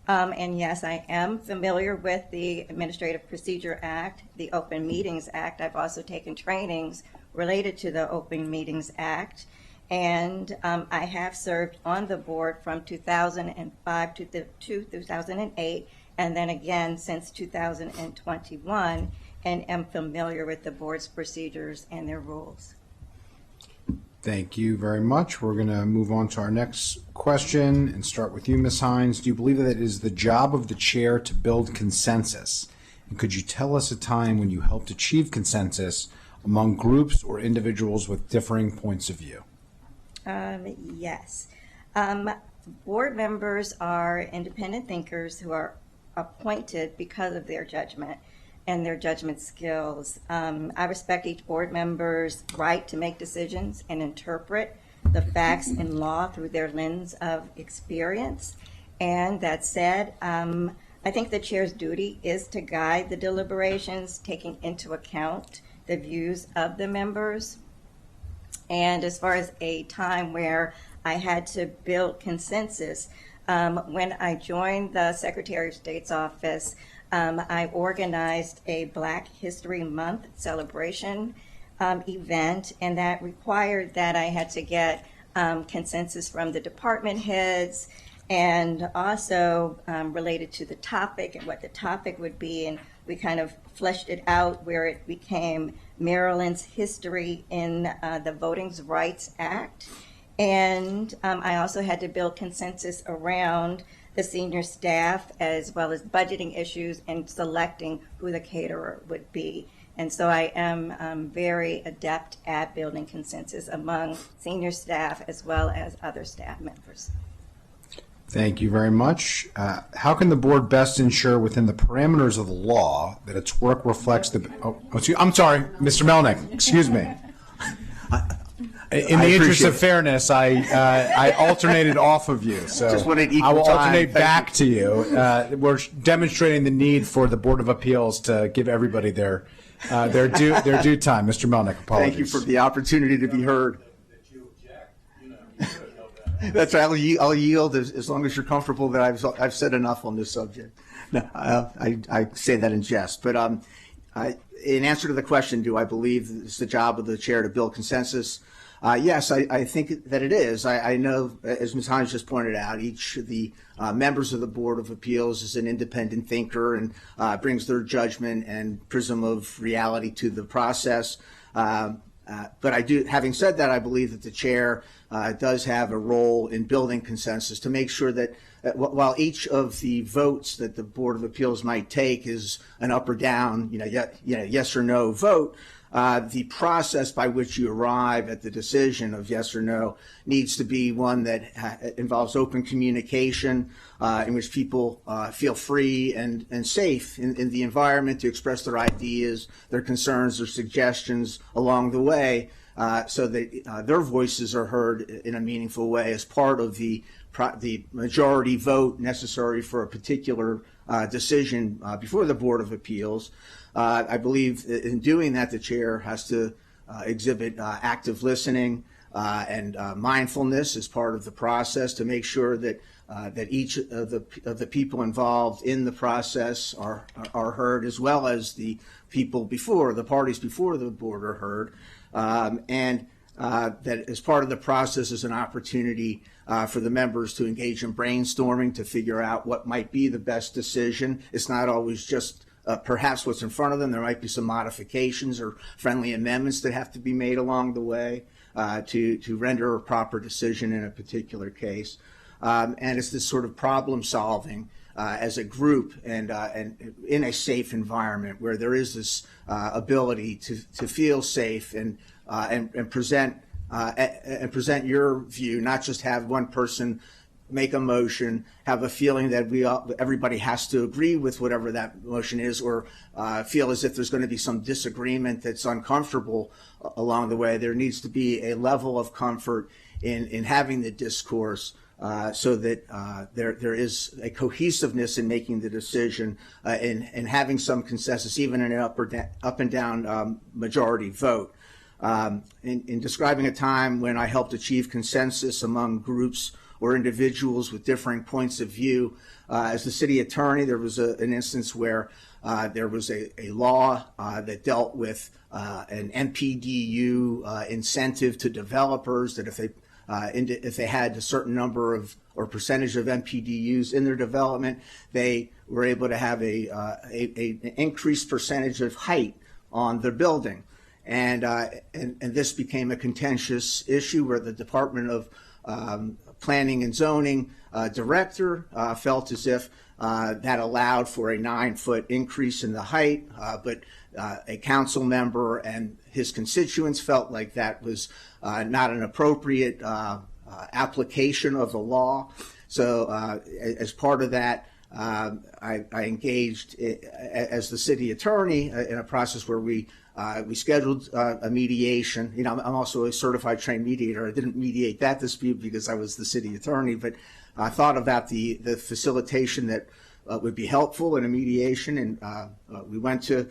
[SPEAKER 7] And yes, I am familiar with the Administrative Procedure Act, the Open Meetings Act. I've also taken trainings related to the Open Meetings Act. And I have served on the board from 2005 to 2008, and then again since 2021, and am familiar with the board's procedures and their rules.
[SPEAKER 1] Thank you very much. We're going to move on to our next question and start with you, Ms. Hines. Do you believe that it is the job of the chair to build consensus? And could you tell us a time when you helped achieve consensus among groups or individuals with differing points of view?
[SPEAKER 7] Yes. Board members are independent thinkers who are appointed because of their judgment and their judgment skills. I respect each board member's right to make decisions and interpret the facts and law through their lens of experience. And that said, I think the chair's duty is to guide the deliberations, taking into account the views of the members. And as far as a time where I had to build consensus, when I joined the Secretary of State's office, I organized a Black History Month celebration event, and that required that I had to get consensus from the department heads and also related to the topic and what the topic would be. And we kind of fleshed it out where it became Maryland's history in the Voting Rights Act. And I also had to build consensus around the senior staff as well as budgeting issues and selecting who the caterer would be. And so I am very adept at building consensus among senior staff as well as other staff members.
[SPEAKER 1] Thank you very much. How can the board best ensure within the parameters of the law that its work reflects the, I'm sorry, Mr. Melnick, excuse me. In the interest of fairness, I alternated off of you, so
[SPEAKER 8] Just wanted equal
[SPEAKER 1] I will
[SPEAKER 8] time.
[SPEAKER 1] alternate
[SPEAKER 8] Thank
[SPEAKER 1] back
[SPEAKER 8] you.
[SPEAKER 1] to you. We're demonstrating the need for the Board of Appeals to give everybody their due time. Mr. Melnick, apologies.
[SPEAKER 8] Thank you for the opportunity to be heard. That's right. I'll yield as long as you're comfortable that I've said enough on this subject. No, I say that in jest. But in answer to the question, do I believe it's the job of the chair to build consensus? Yes, I think that it is. I know, as Ms. Hines just pointed out, each of the members of the Board of Appeals is an independent thinker and brings their judgment and prism of reality to the process. But I do, having said that, I believe that the chair does have a role in building consensus to make sure that while each of the votes that the Board of Appeals might take is an up or down, yes or no vote, the process by which you arrive at the decision of yes or no needs to be one that involves open communication, in which people feel free and safe in the environment to express their ideas, their concerns, their suggestions along the way, so that their voices are heard in a meaningful way as part of the majority vote necessary for a particular decision before the Board of Appeals. I believe in doing that, the chair has to exhibit active listening and mindfulness as part of the process to make sure that each of the people involved in the process are heard, as well as the parties before the board are heard, and that as part of the process is an opportunity for the members to engage in brainstorming to figure out what might be the best decision. It's not always just perhaps what's in front of them. There might be some modifications or friendly amendments that have to be made along the way to render a proper decision in a particular case. And it's this sort of problem solving as a group and in a safe environment where there is this ability to feel safe and present your view, not just have one person make a motion, have a feeling that everybody has to agree with whatever that motion is, or feel as if there's going to be some disagreement that's uncomfortable along the way. There needs to be a level of comfort in having the discourse so that there is a cohesiveness in making the decision and having some consensus, even in an up and down majority vote. In describing a time when I helped achieve consensus among groups or individuals with differing points of view, as the city attorney, there was an instance where there was a law that dealt with an NPDU incentive to developers that if they had a certain number of or percentage of NPDUs in their development, they were able to have an increased percentage of height on their building. And this became a contentious issue where the Department of Planning and Zoning director felt as if that allowed for a 9-foot increase in the height, but a council member and his constituents felt like that was not an appropriate application of the law. So as part of that, I engaged as the city attorney in a process where we scheduled a mediation. I'm also a certified trained mediator. I didn't mediate that dispute because I was the city attorney, but I thought about the facilitation that would be helpful in a mediation, and we went to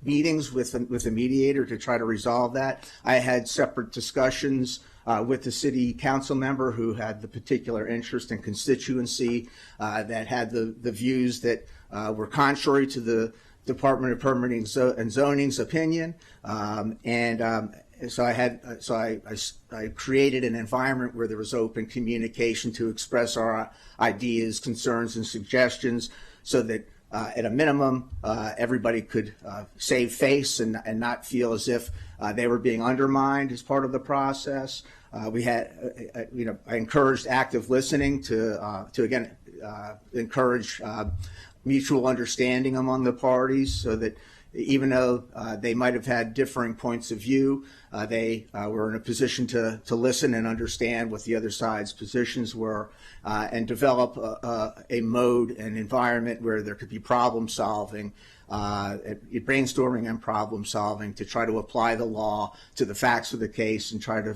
[SPEAKER 8] meetings with the mediator to try to resolve that. I had separate discussions with the city council member who had the particular interest and constituency that had the views that were contrary to the Department of Permitting and Zoning's opinion, and I created an environment where there was open communication to express our ideas, concerns, and suggestions, so that at a minimum everybody could save face and not feel as if they were being undermined as part of the process. We had, I encouraged active listening to again encourage mutual understanding among the parties, so that even though they might have had differing points of view, they were in a position to listen and understand what the other side's positions were, and develop a mode and environment where there could be problem solving, brainstorming and problem solving, to try to apply the law to the facts of the case and try to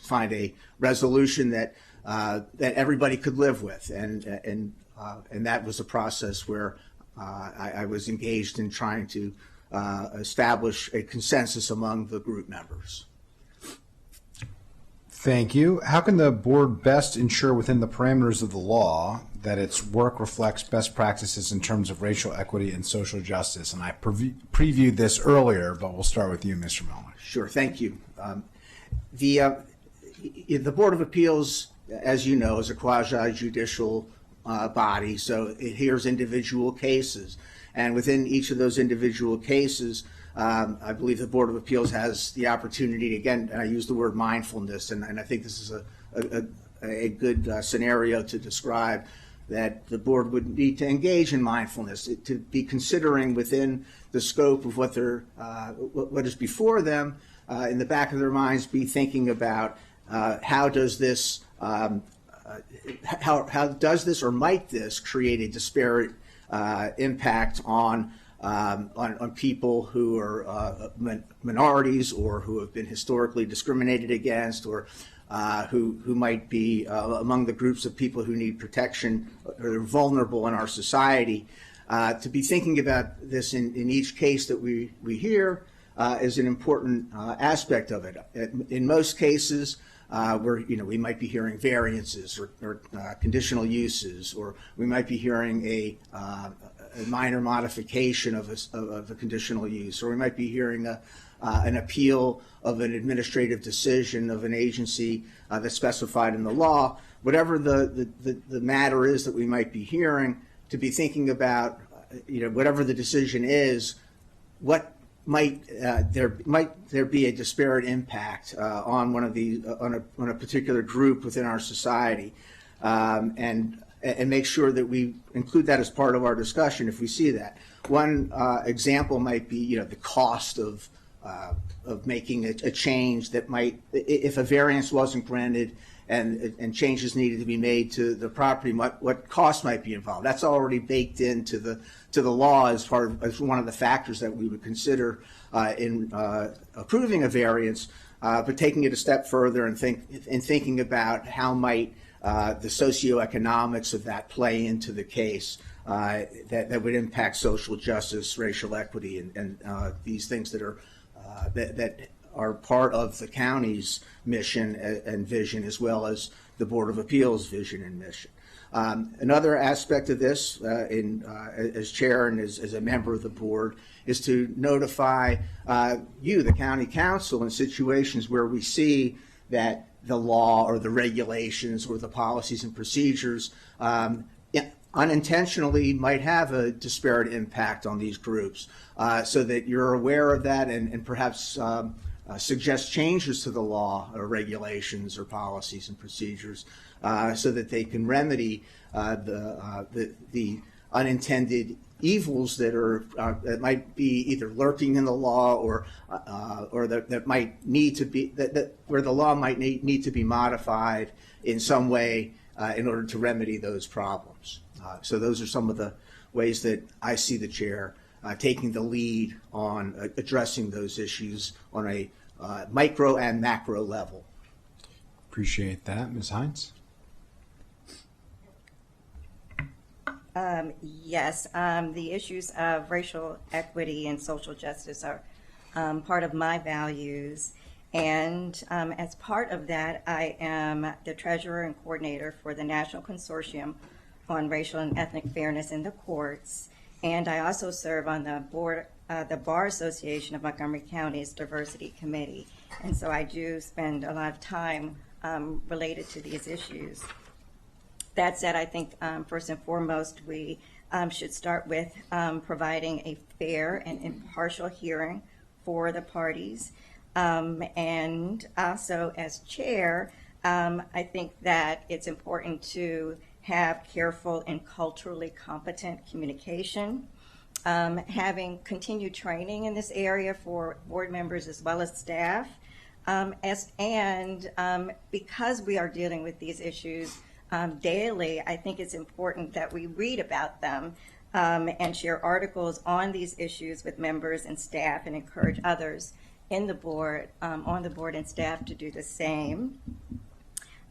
[SPEAKER 8] find a resolution that everybody could live with. And that was a process where I was engaged in trying to establish a consensus among the group members.
[SPEAKER 1] Thank you. How can the board best ensure within the parameters of the law that its work reflects best practices in terms of racial equity and social justice? And I previewed this earlier, but we'll start with you, Mr. Mellor.
[SPEAKER 8] Sure, thank you. The Board of Appeals, as you know, is a quasi-judicial body, so it hears individual cases. And within each of those individual cases, I believe the Board of Appeals has the opportunity, again, and I use the word mindfulness, and I think this is a good scenario to describe that the board would need to engage in mindfulness, to be considering within the scope of what is before them, in the back of their minds, be thinking about how does this or might this create a disparate impact on people who are minorities, or who have been historically discriminated against, or who might be among the groups of people who need protection or are vulnerable in our society. To be thinking about this in each case that we hear is an important aspect of it. In most cases, where we might be hearing variances or conditional uses, or we might be hearing a minor modification of a conditional use, or we might be hearing an appeal of an administrative decision of an agency that's specified in the law. Whatever the matter is that we might be hearing, to be thinking about, whatever the decision is, what might there be a disparate impact on one of these on a particular group within our society, and make sure that we include that as part of our discussion if we see that. One example might be the cost of making a change that might, if a variance wasn't granted and changes needed to be made to the property, what cost might be involved. That's already baked into the law as one of the factors that we would consider in approving a variance, but taking it a step further and thinking about how might the socioeconomics of that play into the case that would impact social justice, racial equity, and these things that are part of the county's mission and vision, as well as the Board of Appeals' vision and mission. Another aspect of this, as chair and as a member of the board, is to notify you, the county council, in situations where we see that the law or the regulations or the policies and procedures unintentionally might have a disparate impact on these groups, so that you're aware of that and perhaps suggest changes to the law or regulations or policies and procedures, so that they can remedy the unintended evils that might be either lurking in the law or that might need to be where the law might need to be modified in some way in order to remedy those problems. So those are some of the ways that I see the chair taking the lead on addressing those issues on a micro and macro level.
[SPEAKER 1] Appreciate that. Ms. Hines?
[SPEAKER 7] Yes, the issues of racial equity and social justice are part of my values. And as part of that, I am the treasurer and coordinator for the National Consortium on Racial and Ethnic Fairness in the Courts. And I also serve on the board the Bar Association of Montgomery County's Diversity Committee. And so I do spend a lot of time related to these issues. That said, I think first and foremost, we should start with providing a fair and impartial hearing for the parties. And also as chair, I think that it's important to have careful and culturally competent communication. Having continued training in this area for board members as well as staff. Because we are dealing with these issues daily, I think it's important that we read about them and share articles on these issues with members and staff and encourage others in the board, on the board and staff to do the same.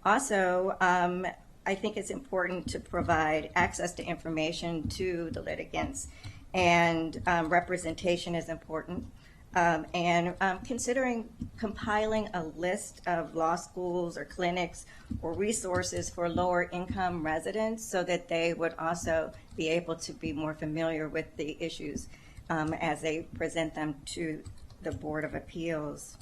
[SPEAKER 7] Also, I think it's important to provide access to information to the litigants, and representation is important. Considering compiling a list of law schools or clinics or resources for lower income residents so that they would also be able to be more familiar with the issues as they present them to the Board of Appeals.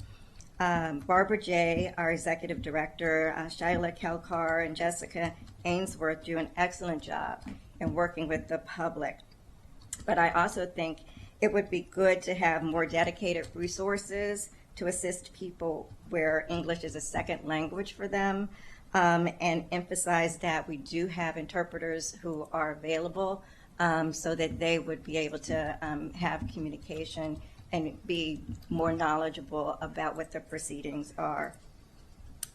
[SPEAKER 7] Barbara Jay, our executive director, Shyla Kelkar, and Jessica Ainsworth do an excellent job in working with the public. But I also think it would be good to have more dedicated resources to assist people where English is a second language for them, and emphasize that we do have interpreters who are available so that they would be able to have communication and be more knowledgeable about what the proceedings are.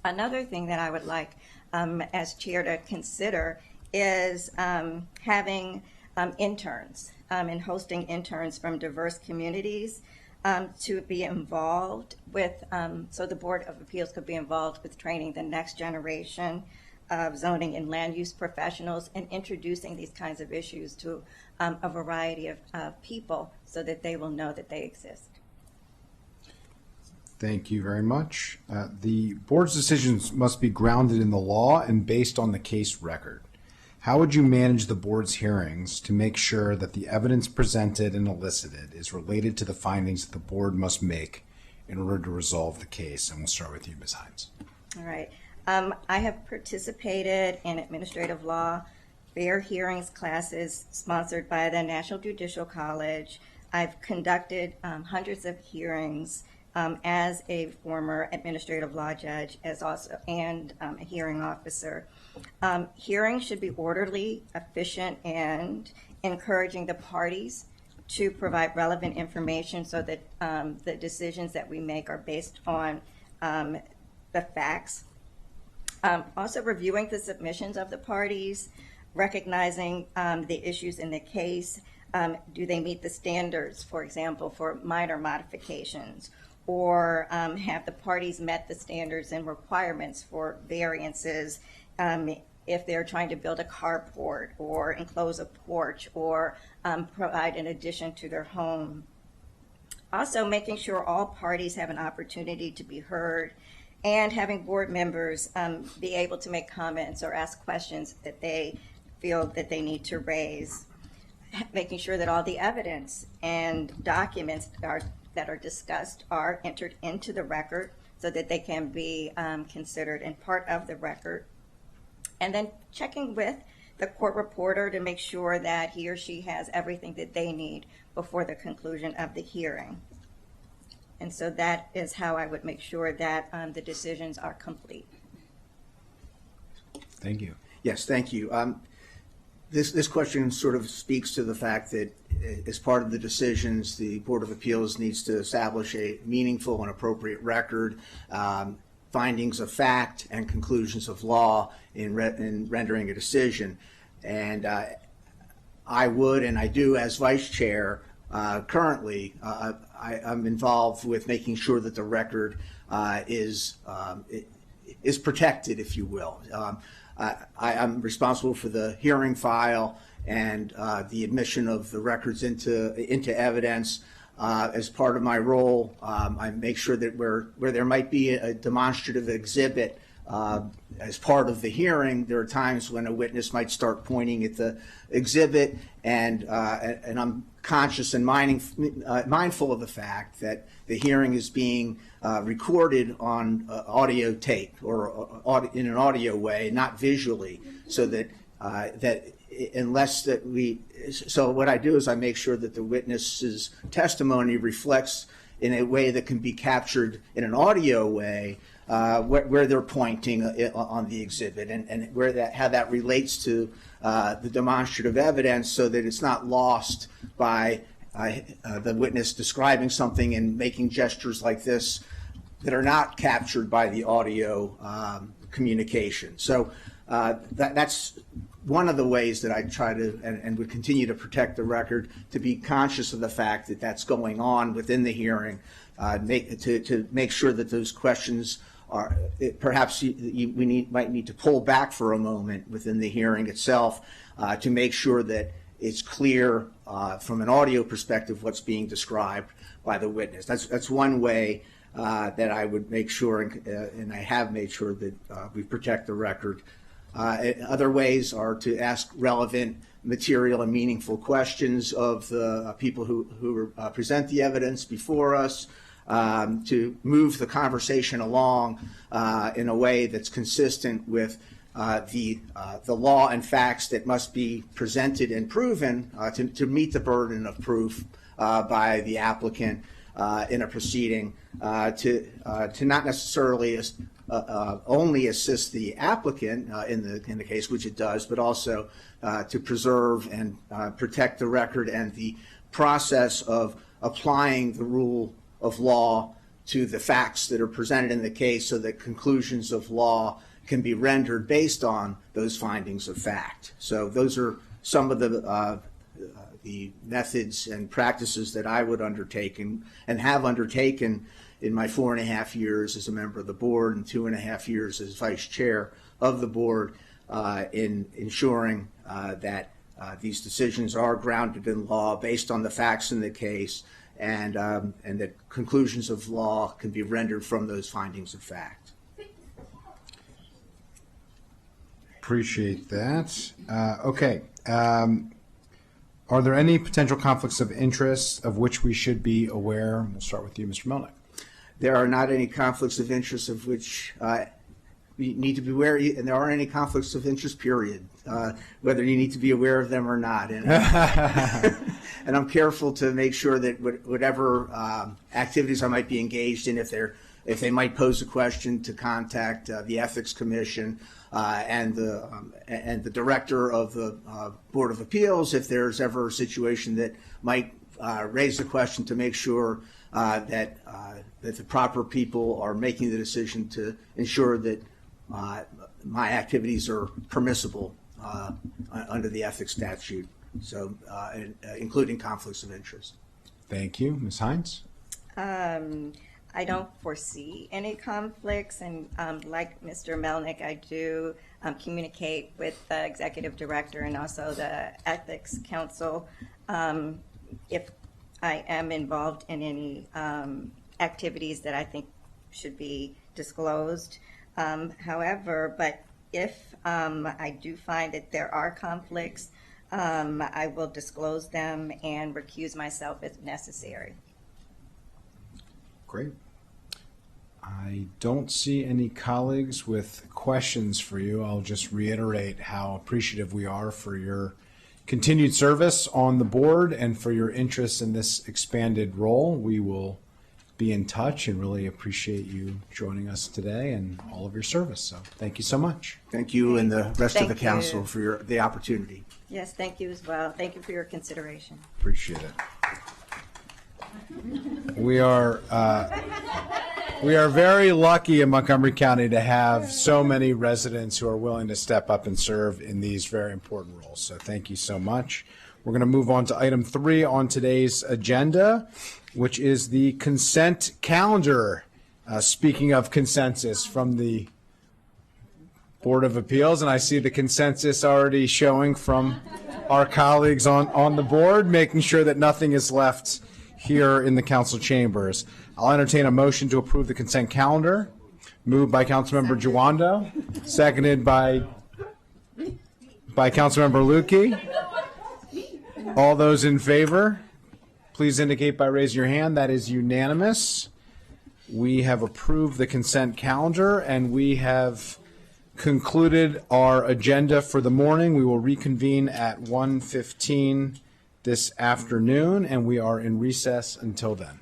[SPEAKER 7] Another thing that I would like as chair to consider is having interns and hosting interns from diverse communities to be involved with, so the Board of Appeals could be involved with training the next generation of zoning and land use professionals and introducing these kinds of issues to a variety of people so that they will know that they exist.
[SPEAKER 1] Thank you very much. The board's decisions must be grounded in the law and based on the case record. How would you manage the board's hearings to make sure that the evidence presented and elicited is related to the findings that the board must make in order to resolve the case? And we'll start with you, Ms. Hines.
[SPEAKER 7] All right. I have participated in administrative law fair hearings classes sponsored by the National Judicial College. I've conducted hundreds of hearings as a former administrative law judge and a hearing officer. Hearings should be orderly, efficient, and encouraging the parties to provide relevant information so that the decisions that we make are based on the facts. Also reviewing the submissions of the parties, recognizing the issues in the case. Do they meet the standards, for example, for minor modifications? Or have the parties met the standards and requirements for variances if they're trying to build a carport or enclose a porch or provide an addition to their home? Also making sure all parties have an opportunity to be heard and having board members be able to make comments or ask questions that they feel that they need to raise. Making sure that all the evidence and documents that are discussed are entered into the record so that they can be considered and part of the record. And then checking with the court reporter to make sure that he or she has everything that they need before the conclusion of the hearing. And so that is how I would make sure that the decisions are complete.
[SPEAKER 1] Thank you.
[SPEAKER 8] Yes, thank you. This question sort of speaks to the fact that as part of the decisions, the Board of Appeals needs to establish a meaningful and appropriate record, findings of fact and conclusions of law in rendering a decision. And I would, and I do as vice chair currently, I'm involved with making sure that the record is protected, if you will. I'm responsible for the hearing file and the admission of the records into evidence. As part of my role, I make sure that where there might be a demonstrative exhibit as part of the hearing, there are times when a witness might start pointing at the exhibit, and I'm conscious and mindful of the fact that the hearing is being recorded on audio tape or in an audio way, not visually, so that so what I do is I make sure that the witness's testimony reflects in a way that can be captured in an audio way where they're pointing on the exhibit and how that relates to the demonstrative evidence, so that it's not lost by the witness describing something and making gestures like this that are not captured by the audio communication. So that's one of the ways that I try to and would continue to protect the record, to be conscious of the fact that that's going on within the hearing, to make sure that those questions are, perhaps might need to pull back for a moment within the hearing itself to make sure that it's clear from an audio perspective what's being described by the witness. That's one way that I would make sure, and I have made sure that we protect the record. Other ways are to ask relevant material and meaningful questions of the people who present the evidence before us, to move the conversation along in a way that's consistent with the law and facts that must be presented and proven to meet the burden of proof by the applicant in a proceeding, to not necessarily only assist the applicant in the case, which it does, but also to preserve and protect the record and the process of applying the rule of law to the facts that are presented in the case, so that conclusions of law can be rendered based on those findings of fact. So those are some of the methods and practices that I would undertake and have undertaken in my 4.5 years as a member of the board and 2.5 years as vice chair of the board, in ensuring that these decisions are grounded in law based on the facts in the case, and that conclusions of law can be rendered from those findings of fact.
[SPEAKER 1] Appreciate that. Okay. Are there any potential conflicts of interest of which we should be aware? We'll start with you, Mr. Melnick.
[SPEAKER 8] There are not any conflicts of interest of which we need to be aware, and there aren't any conflicts of interest, period, whether you need to be aware of them or not. And, and I'm careful to make sure that whatever activities I might be engaged in, if they might pose a question, to contact the Ethics Commission and the director of the Board of Appeals, if there's ever a situation that might raise the question, to make sure that the proper people are making the decision to ensure that my activities are permissible under the ethics statute, so including conflicts of interest.
[SPEAKER 1] Thank you. Ms. Hines?
[SPEAKER 7] I don't foresee any conflicts, and like Mr. Melnick, I do communicate with the executive director and also the Ethics Council if I am involved in any activities that I think should be disclosed. However, but if I do find that there are conflicts, I will disclose them and recuse myself if necessary.
[SPEAKER 1] Great. I don't see any colleagues with questions for you. I'll just reiterate how appreciative we are for your continued service on the board and for your interest in this expanded role. We will be in touch and really appreciate you joining us today and all of your service. So thank you so much.
[SPEAKER 8] Thank you and the rest of the
[SPEAKER 7] Thank
[SPEAKER 8] council
[SPEAKER 7] you.
[SPEAKER 8] for the opportunity.
[SPEAKER 7] Yes, thank you as well. Thank you for your consideration.
[SPEAKER 1] Appreciate it. We are very lucky in Montgomery County to have so many residents who are willing to step up and serve in these very important roles. So thank you so much. We're going to move on to item 3 on today's agenda, which is the consent calendar. Speaking of consensus from the Board of Appeals, and I see the consensus already showing from our colleagues on the board, making sure that nothing is left here in the council chambers. I'll entertain a motion to approve the consent calendar. Moved by Councilmember Jawando, seconded by Councilmember Lukey. All those in favor, please indicate by raising your hand. That is unanimous. We have approved the consent calendar, and we have concluded our agenda for the morning. We will reconvene at 1:15 this afternoon, and we are in recess until then.